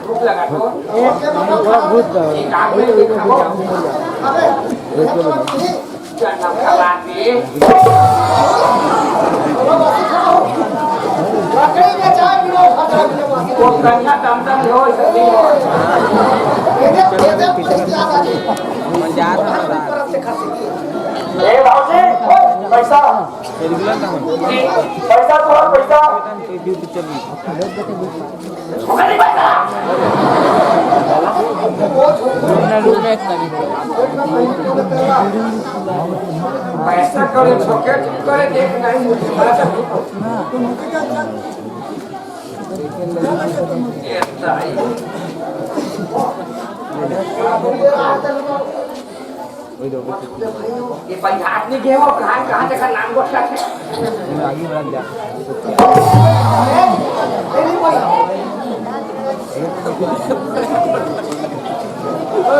Speaker 4: भूख लगा तो एक आग में देखा
Speaker 1: अबे
Speaker 4: नाम खा दी
Speaker 1: लकड़ी में चाय पीलो खतरा पीलो
Speaker 4: वो कन्या दमदम हो सकती है
Speaker 1: ये पैसे आ गए मंजार तरफ से खर्च किए
Speaker 5: ए दाऊ जी पैसा पैसा तो और पैसा
Speaker 4: नहीं पैसा पैसा करे छोके करे देख नहीं मुझे बड़ा सब ये ताई ये पैसा आदमी के हो कहाँ तक नाम गोठा है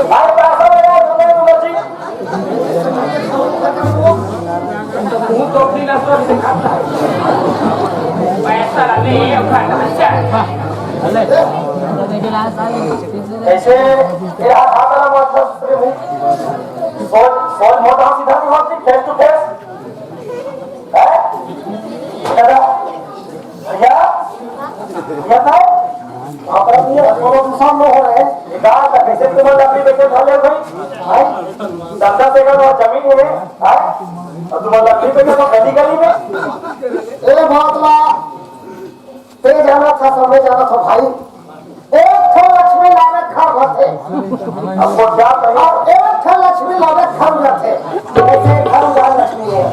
Speaker 5: भाई पैसा लगा तुम्हें तुम जी
Speaker 4: मुंह तो अपनी नस्ल से खाता है पैसा लाने ये खाना अच्छा
Speaker 5: ऐसे ये हाथ वाला मत से भी सोल मोटा सीधा नहीं होती फेस टू फेस है दादा भैया था आप ये दोनों इंसान लोग हो रहे हैं गाल का
Speaker 1: कैसे तुम्हारे लकड़ी बेचे भाले भाई धंधा से अगर वहाँ जमीन है और तुम्हारे लकड़ी बेचे तो गली गली में
Speaker 3: ए भातला ते जाना था समय जाना था भाई एक ठो लक्ष्मी लावे खा भरते
Speaker 1: हमको क्या कही
Speaker 3: और एक ठो लक्ष्मी लावे खा जाते ऐसे घर जा लक्ष्मी है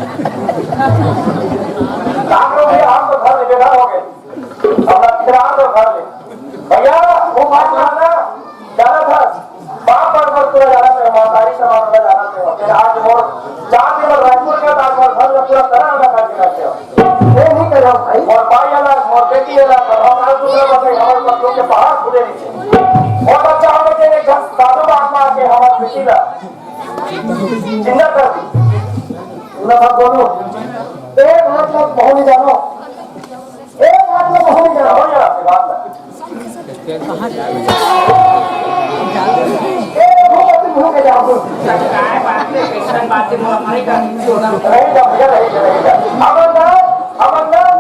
Speaker 1: काम लोग भी हम तो घर में बेघर हो गए अपना किरान तो घर में भैया वो बात ना जाना था बाप पर पूरा जाना था ईमानदारी से मामला जाना था फिर आज वो 4 दिन रायपुर के बाद घर में पूरा तरह लगा के रखे
Speaker 3: ये नहीं कर रहा हूँ भाई
Speaker 1: और भाई अलग और बेटी अलग और हमारे दूसरे बच्चे हमारे बच्चों के पहाड़ खुले नीचे और बच्चा हमें के एक साधु महात्मा के हमारे बेटी का चिन्ह कर दी
Speaker 3: ना बात बोलो एक मतलब बहुत ही जानो एक मतलब बहुत ही जानो
Speaker 1: हो जा बात
Speaker 3: मुंह के जाओ
Speaker 4: काय बात है कैसन बात है हमारे का
Speaker 1: नहीं जा भैया नहीं जा अमरनाथ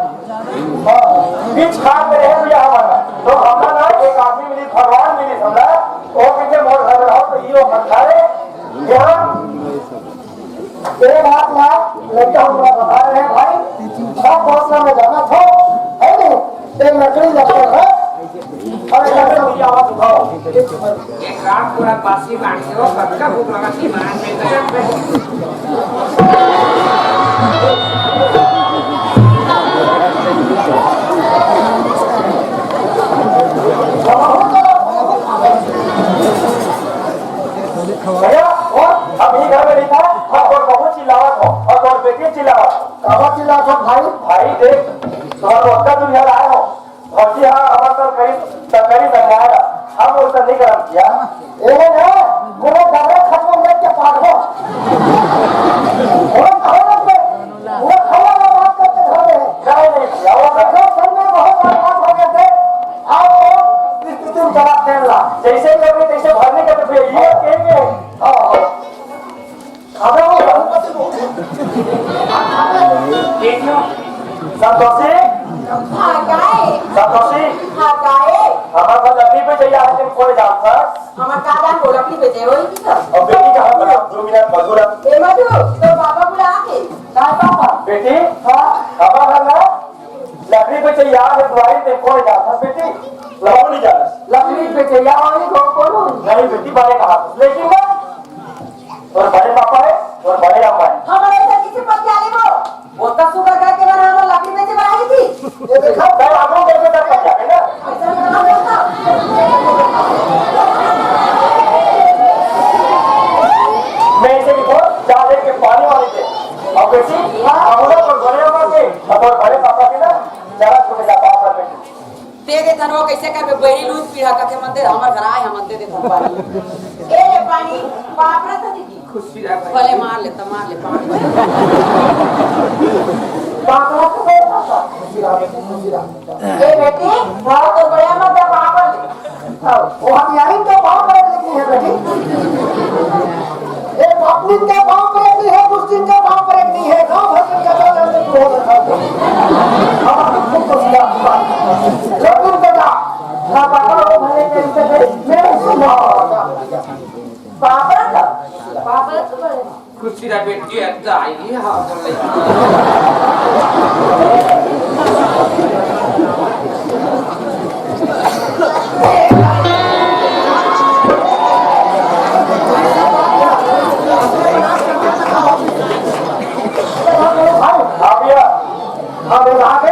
Speaker 1: बीच खान में रहे भैया हमारा तो हमारा ना एक आदमी मिली भगवान मिली हमरा वो पीछे मोड़ घर रहो तो ये मत खाए यहाँ
Speaker 3: ये बात ना लड़का हम लोग बता रहे हैं भाई सब फौसला में जाना था है नहीं एक लकड़ी लगता है और एक लकड़ी
Speaker 1: भैया आवाज उठाओ
Speaker 4: एक रात पूरा बासी मांगते हो सबका भूख लगा थी मान में गया
Speaker 1: भैया और अब ही घर में नहीं था और बहुत चिल्लावत हो और बेटी चिल्लावत
Speaker 3: कावा चिल्ला था भाई
Speaker 1: भाई देख तुम्हारा रोजगार तुम यहाँ आए हो और जी हाँ हमारा तो करीब बनाया हम उसका नहीं काम किया
Speaker 3: ये ना मुझे डबल खत्म लेट के पार हो और खाना पे वो खाना में बात करते थे
Speaker 1: नहीं किया वो
Speaker 3: तो समय बहुत बात हो गए थे आप तुम जवाब देने ला
Speaker 1: जैसे कभी तैसे भरने का तो फिर ये कहेंगे
Speaker 3: खाना वो
Speaker 4: देखो
Speaker 1: संतोषी
Speaker 2: भागाए
Speaker 1: संतोषी हमारे पास लकड़ी पे चाहिए आज दिन कोई जान था
Speaker 2: हमार कादा को लकड़ी बेचे होई की सब
Speaker 1: और बेटी कहाँ पर 2 मिनट मधुरा
Speaker 2: ए मधु तो पापा बुला के
Speaker 3: काय पापा
Speaker 1: बेटी हमारा ना लकड़ी पे चाहिए आज तुम्हारी दिन कोई जान था बेटी लगो नहीं जाना
Speaker 3: लकड़ी पे चाहिए और को बोलो
Speaker 1: नहीं बेटी बड़े कहा लेकिन ना और बड़े पापा है और बड़े अम्मा है
Speaker 2: हमारे ऐसा किसी पर क्या ले वो तक सुबह करके मैंने हमार लकड़ी बेचे बनाई थी
Speaker 3: ये देखा
Speaker 1: मैं आगे कैसे तक पड़ जाए ना
Speaker 2: ऐसा करना होता
Speaker 1: मैं इसे लिखो चाले के पानी वाले थे और बेटी हम लोग और बड़े अम्मा के और बड़े पापा के ना जरा छोटे जा पापा बेटी
Speaker 2: दे दे धनवा कैसे कर बेरी लूट पीढ़ा करके मंदिर हमार घर आए हम दे दे धन पानी ए ले पानी बाप रे था दीदी
Speaker 4: खुशी रहा
Speaker 2: भले मार ले पानी
Speaker 3: पापा को पापा
Speaker 2: ए बेटी भाव तो बड़ा मत बाप ले
Speaker 3: वो हथियारी तो पाँव पर रखनी है बेटी ये पत्नी के पाँव पर रखनी है मुस्लिम के पाँव पर रखनी है गाँव भर के कदम में हो रखा है हमारा खुद को सिला लेकिन बेटा ना पापा वो भले के इनसे मैं सुना
Speaker 2: पापा तो बड़े
Speaker 4: खुशी रहा बेटी अच्छा आई हाँ बोले
Speaker 1: अब आगे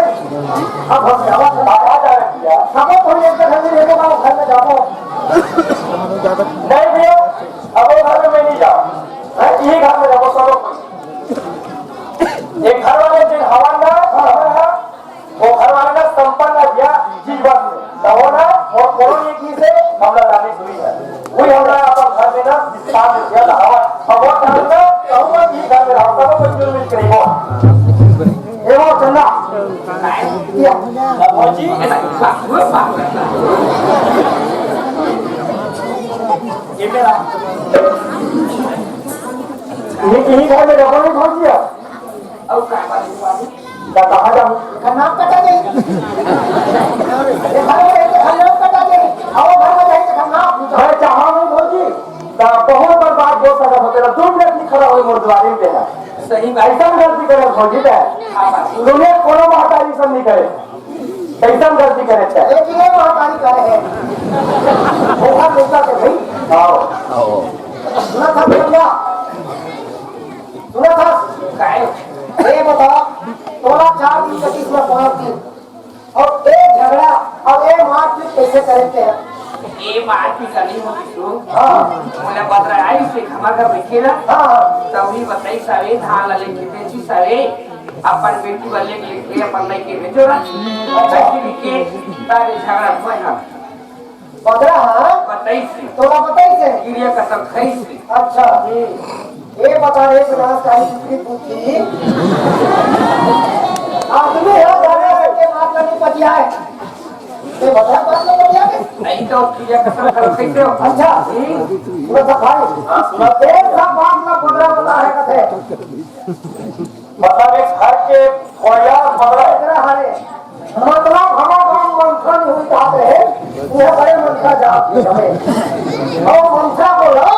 Speaker 1: अब हम जवाब बाहर जा रही है
Speaker 3: सबको कोई एक घर में लेके आओ घर में जाओ
Speaker 1: नहीं भैया अब वो घर में मैं नहीं जाऊँ ये घर में जाओ सब लोग एक घर वाले जिन हवाला वो घर वाले ना संपन्न दिया जीवन में तो वो ना वो कोरोना की से हमला लाने हुई है वही हमरा अपन घर में ना विस्तार दिया था हवा अब वो घर ना कहूँगा ये घर में रहता है कोई जुर्म नहीं करेगा ये वो चंदा ये जी ये मेरा यही घर में रखो नहीं पहुंच गया
Speaker 4: अब क्या बात
Speaker 1: कहाँ जाऊँ
Speaker 3: नाम कटा दे घर में नाम कटा दे आओ घर में जाए तो नाम
Speaker 1: मैं चाहा नहीं बोल बहुत बड़ बात बोल सकत होते ना 2 मिनट नहीं खड़ा हुए मुर्दवारी पे है
Speaker 4: सही बात
Speaker 1: ऐसा गलती करे भौजी है दुनिया कोनो महतारी सब नहीं करे ऐसा गलती करे थे
Speaker 3: एक ये महतारी करे है ओखा बेटा के भाई
Speaker 1: आओ
Speaker 3: सुना था भैया सुना था ये बता तोरा 4 दिन तक इसमें 5 दिन और एक झगड़ा और एक मारपीट कैसे करते हैं
Speaker 4: ये बात भी करनी होती तो
Speaker 3: हाँ
Speaker 4: मुझे बता आई से खमा का बैठे ना
Speaker 3: हाँ
Speaker 4: तभी बताई सारे धान ले के बेची सारे अपन बेटी वाले के अपन नहीं के भेजो ना अच्छा के तारे झगड़ा हुआ है
Speaker 3: 15 हाँ
Speaker 4: बताई से
Speaker 3: तोरा बताई से
Speaker 4: गिरिया का सब खाई से
Speaker 3: अच्छा ये बता एक विनाशकारी दूसरी पूछी आदमी है गाने के मार करने पतिया है ये बता बात में पतिया के
Speaker 4: नहीं तो गिरिया का सब खाई से
Speaker 3: अच्छा सुनो सब भाई सुनो एक सब बात में 15 बता है कथे
Speaker 1: मतलब एक घर के खोया 15
Speaker 3: इतना हारे मतलब हमारा मंथन हुई जात है यह बड़े मंथा जात हमें और मंथा बोलो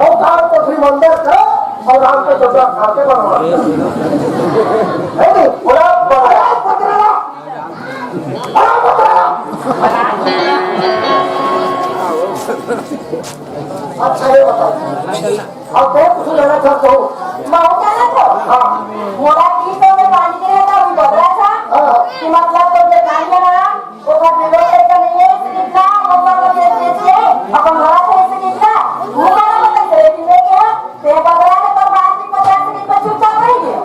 Speaker 3: और गांव को श्री मंदिर का और राम के छोटा खाते बनवा है नहीं
Speaker 1: पूरा बड़ा
Speaker 3: अच्छा ये बताओ अब मैं कुछ लेना चाहता हूँ
Speaker 2: जाना तो
Speaker 3: हाँ
Speaker 2: मोरा की तो मैं पानी दे रहा था बदला था
Speaker 3: हाँ
Speaker 2: कि मतलब तो ये गाड़ी ना वो का दिलो के नहीं है कितना मतलब के से अपन घरा से कितना घूमा ना मत करे कि मैं क्या ते बदला ने पर बात की 50 मिनट पर चुपचाप रह गया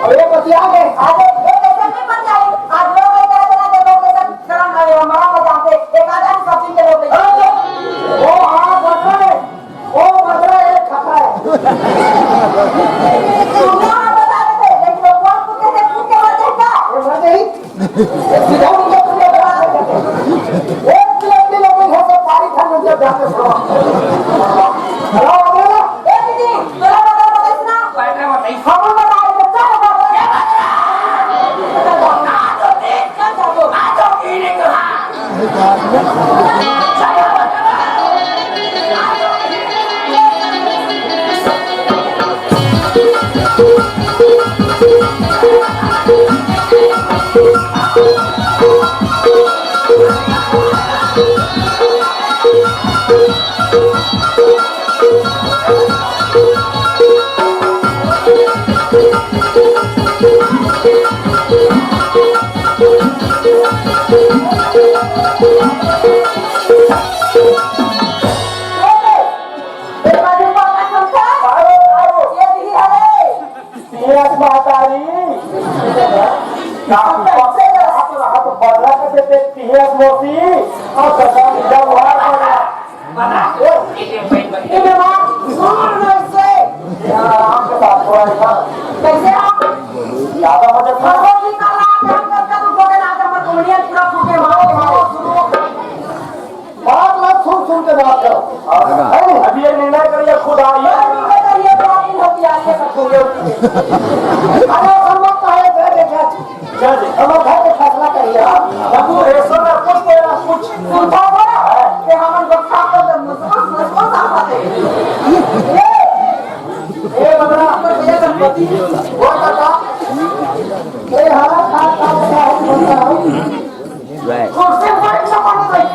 Speaker 3: और ये पतिया के
Speaker 2: आगे एक ऐसा नहीं बन जाए आज लोग एक तरह के लोग के साथ करम करे हमारा मजाक है एक आदमी सब चीज के लोग
Speaker 3: वो हाँ बदला है वो बदला एक खखा है
Speaker 2: सुना बता देते लेकिन वो कौन कुत्ते से पूछ के मर जाएगा
Speaker 3: ये मर गई ये सीधा मुझे पूरे बना देते एक प्लेट भी लोग है सब पारी खा मुझे जाके सुनो हेलो अगला
Speaker 2: ए दीदी तोरा बता इतना
Speaker 4: बैठा बताई
Speaker 2: हम बता बच्चा बता ना तो देख कर जाओ ना तो गिरे कहां कैसे आप
Speaker 3: ज्यादा मदद
Speaker 2: भगवान का नाम हम करके तू बोले ना तो मत बोलिए पूरा फूके मारो
Speaker 3: बात मत सुन के बात करो
Speaker 1: अभी ये निर्णय करिए खुद आइए
Speaker 2: ये प्रॉब्लम होती है ये सब हो गया
Speaker 3: अरे हम कहे थे देखा
Speaker 1: जज
Speaker 3: हम घर के फैसला करिए
Speaker 1: बाबू ऐसा ना कुछ
Speaker 2: सुनता हो कि हम लोग साथ में मुस्कुरा साथ आते
Speaker 3: ए बदला ये संपत्ति वो बता ये हां का बता
Speaker 2: कुर्सी पर चपड़ गई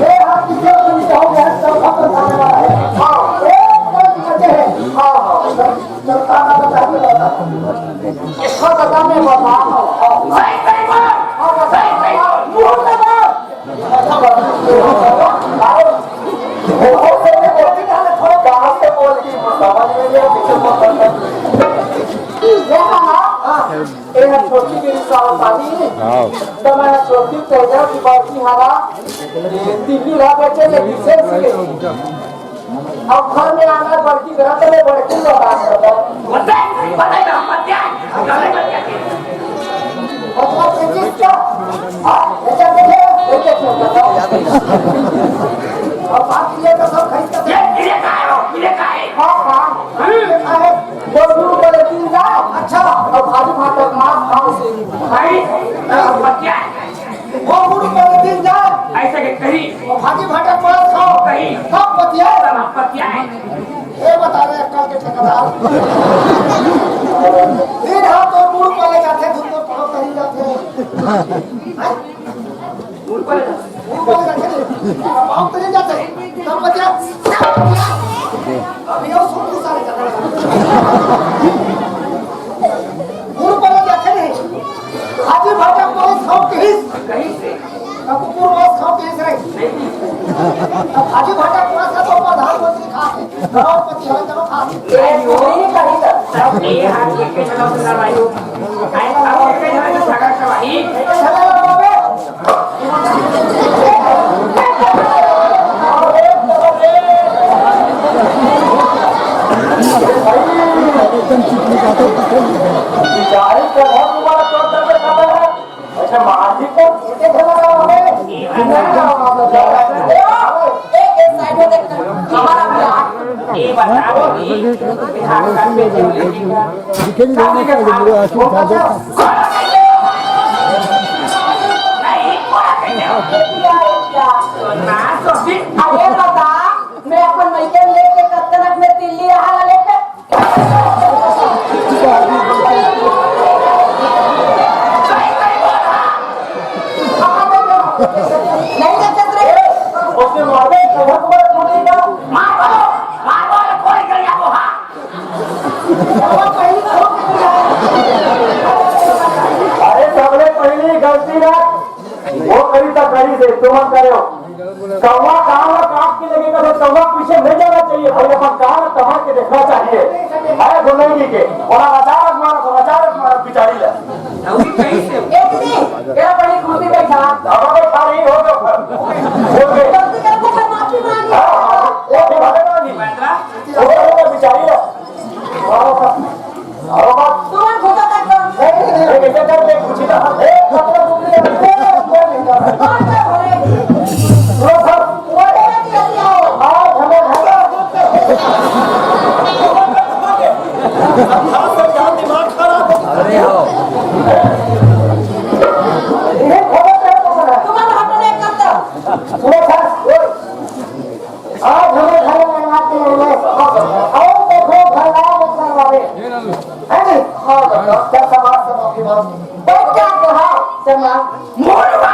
Speaker 3: ये हाथ किसी को नहीं हो गया सब खत्म होने वाला है हां एक बात बचे है हां चलता ना बता इसको बताने बता
Speaker 4: सही सही बोल सही सही बोल
Speaker 3: मुंह लगा अच्छा बात आओ वो से बोलती ना थोड़ा बाहर से बोल की समझ में नहीं पीछे बोल देखा ना ये छोटी की साल पानी तो मैं छोटी तेजा की बात हरा दिल्ली रह बच्चे ने विशेष के अब घर में आना बड़की घर में बड़की बात करता
Speaker 4: बताई बताई ना मत जा गले मत जा
Speaker 3: मतलब ये चीज क्या ऐसा देखे अब बात ये तो सब खरीद
Speaker 4: ये काय
Speaker 3: वो शुरू करे 3 जाओ अच्छा और भाजी भात मांस खाओ
Speaker 4: भाई मत जा
Speaker 3: वो शुरू करे 3 जाओ
Speaker 4: ऐसे के कहीं
Speaker 3: और भाजी भात मांस खाओ
Speaker 4: कहीं
Speaker 3: सब बतिया
Speaker 4: क्या है
Speaker 3: ये बता रहे कल के ठेकेदार दिन हाथ तो मुड़ पड़े जाते धूप में पाँव कहीं जाते
Speaker 4: मुड़ पर
Speaker 3: मुड़ पड़े जाते पाँव कहीं जाते तब बचा अभी और सुन सारे जाते मुड़ पड़े जाते नहीं हाजी भाटा पाँव खाओ किस
Speaker 4: कहीं से
Speaker 3: कुकुर मांस खाओ किस रहे हाजी भाटा पूरा सा तो प्रधानमंत्री खा के करोड़पति है चलो खा
Speaker 2: ये नहीं कहीं तक
Speaker 4: ये हाथ के चलाओ ना भाई आई अब के जरा झगड़ा करवाई
Speaker 1: जाहिर से बहुत बड़ा तौर पर खबर है अच्छा महाजी को इसे खबर है
Speaker 2: एक साइड हो देख हमारा बिहार
Speaker 4: ये बताओ कि बिहार का में जो लेकिन शादी के साथ नहीं कोड़ा कहते हो ना तो फिर
Speaker 2: अरे बता मैं अपन मैके लेके कत्तनक में दिल्ली रहा लेके नहीं देते रे
Speaker 1: उसने मारे बहुत बड़ा टूटेगा
Speaker 4: मारो कोई गया वो हां
Speaker 1: अरे सबने पहली गलती ना वो करी तो करी से तुम करो कौवा काम के लगेगा तो कौवा पीछे नहीं जाना चाहिए भाई अपन काम तमा के देखना चाहिए अरे गुनेगी के और अचानक मारा बिचारी ले
Speaker 4: अभी कैसे
Speaker 2: एक दिन तेरा बड़ी खुशी बैठा
Speaker 1: अब खाली हो गए
Speaker 2: गलती करके सब माफी मांगी
Speaker 1: वो भागे ना नहीं
Speaker 4: बंदरा
Speaker 1: वो बिचारी ले और बात
Speaker 2: तुम खुदा तक कर
Speaker 1: कैसे करते कुछ ना ए कपड़ा टुकड़ी
Speaker 2: कौन से होए
Speaker 1: वो सब
Speaker 2: वो लेके दिया हो
Speaker 1: आओ हमें भागा ये खबर है तो बना
Speaker 2: तुम्हारा हटने करता
Speaker 1: वो खास आज हमें घर में आते हैं आओ देखो घर लाओ करवावे है नहीं हां क्या समाज से माफी मांग
Speaker 2: बैठ जा कहा समा
Speaker 4: मुर्गा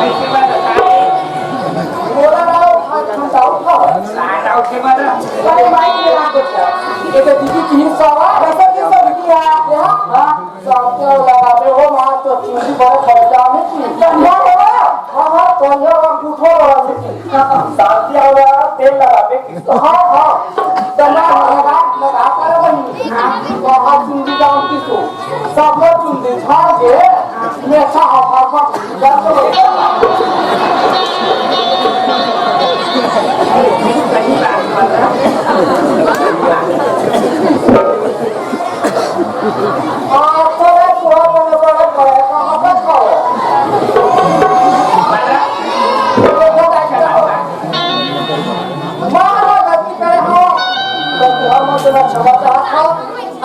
Speaker 4: कैसे बताए
Speaker 1: बोला ना आज छुटाओ का
Speaker 4: साडाओ के बंदरा
Speaker 2: अरे भाई मेरा बेटा
Speaker 1: ये तो दीदी की हिस्सा हुआ
Speaker 2: कैसे कैसे बिटिया
Speaker 1: हां साथ लगा दे वो मां तो चीज बड़ा खर्चा में की
Speaker 2: बढ़िया है
Speaker 1: हां तोलिया और उठो वाला शांति आ गया तेल लगा दे हां
Speaker 2: तना लगा कर वही
Speaker 1: वहां चुंदी गांव की सो सब लोग चुंदी झाड़ के मैं साहब भागवा जा तो
Speaker 4: सही बात बंदरा
Speaker 1: थोड़ा थोड़ा बड़ा कहां पर करो
Speaker 4: बंदरा
Speaker 1: मारा गलती करे हो तो तुहार मत ना क्षमा चाहता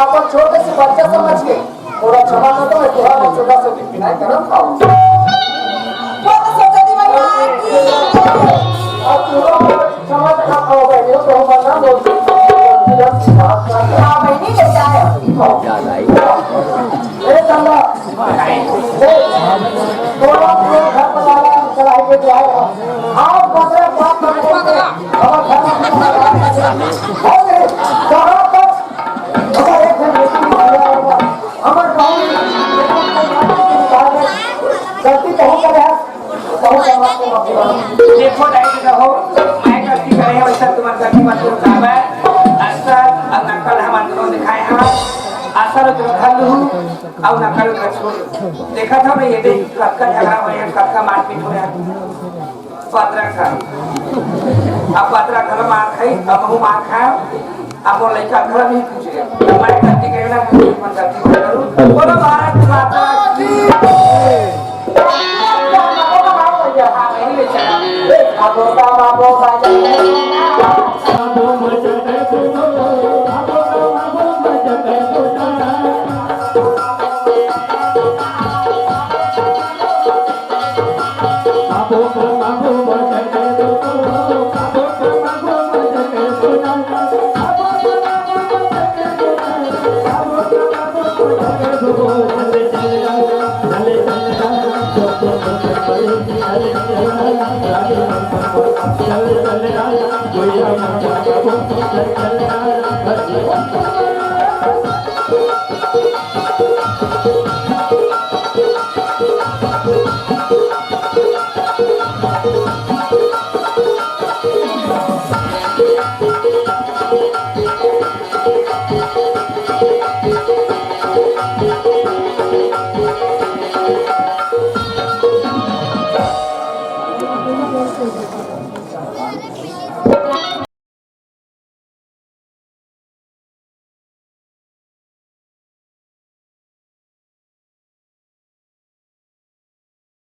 Speaker 1: अपन छोटे से बच्चा समझ के थोड़ा क्षमा कर दो तुहार मत छोटा से बिना करम खाओ
Speaker 2: वो तो सरस्वती मैया की
Speaker 1: और तुम क्षमा चाह खाओ भाई ये तो हम ना बोलते
Speaker 2: हां बहनी बेटा है
Speaker 1: ए चंदा थोड़ा घर पर आया चलाई के जाए आओ पकड़े बात कर और घर में अरे कहां तक हमारे घर में हमारे गांव में गलती कहीं कर है बहुत समाज को माफी मांगो
Speaker 4: देखो डाइट रहो मैं गलती करे वैसा तुम्हारी गलती मत करो काबा असर अब नकल हम अंदरों दिखाए हम असर जो खलू अब नकल का छोड़ देखा था मैं ये देख कब का झगड़ा हुआ है कब का मारपीट हुआ है पत्रा खा अब पत्रा खा मार खाई अब हम मार खाए अब वो लड़का खा नहीं पूछे मैं गलती करे ना मन गलती करूं बोलो भारत माता की हाँ मैं ही ले चला
Speaker 1: अब बाबा
Speaker 3: कल्याण भजो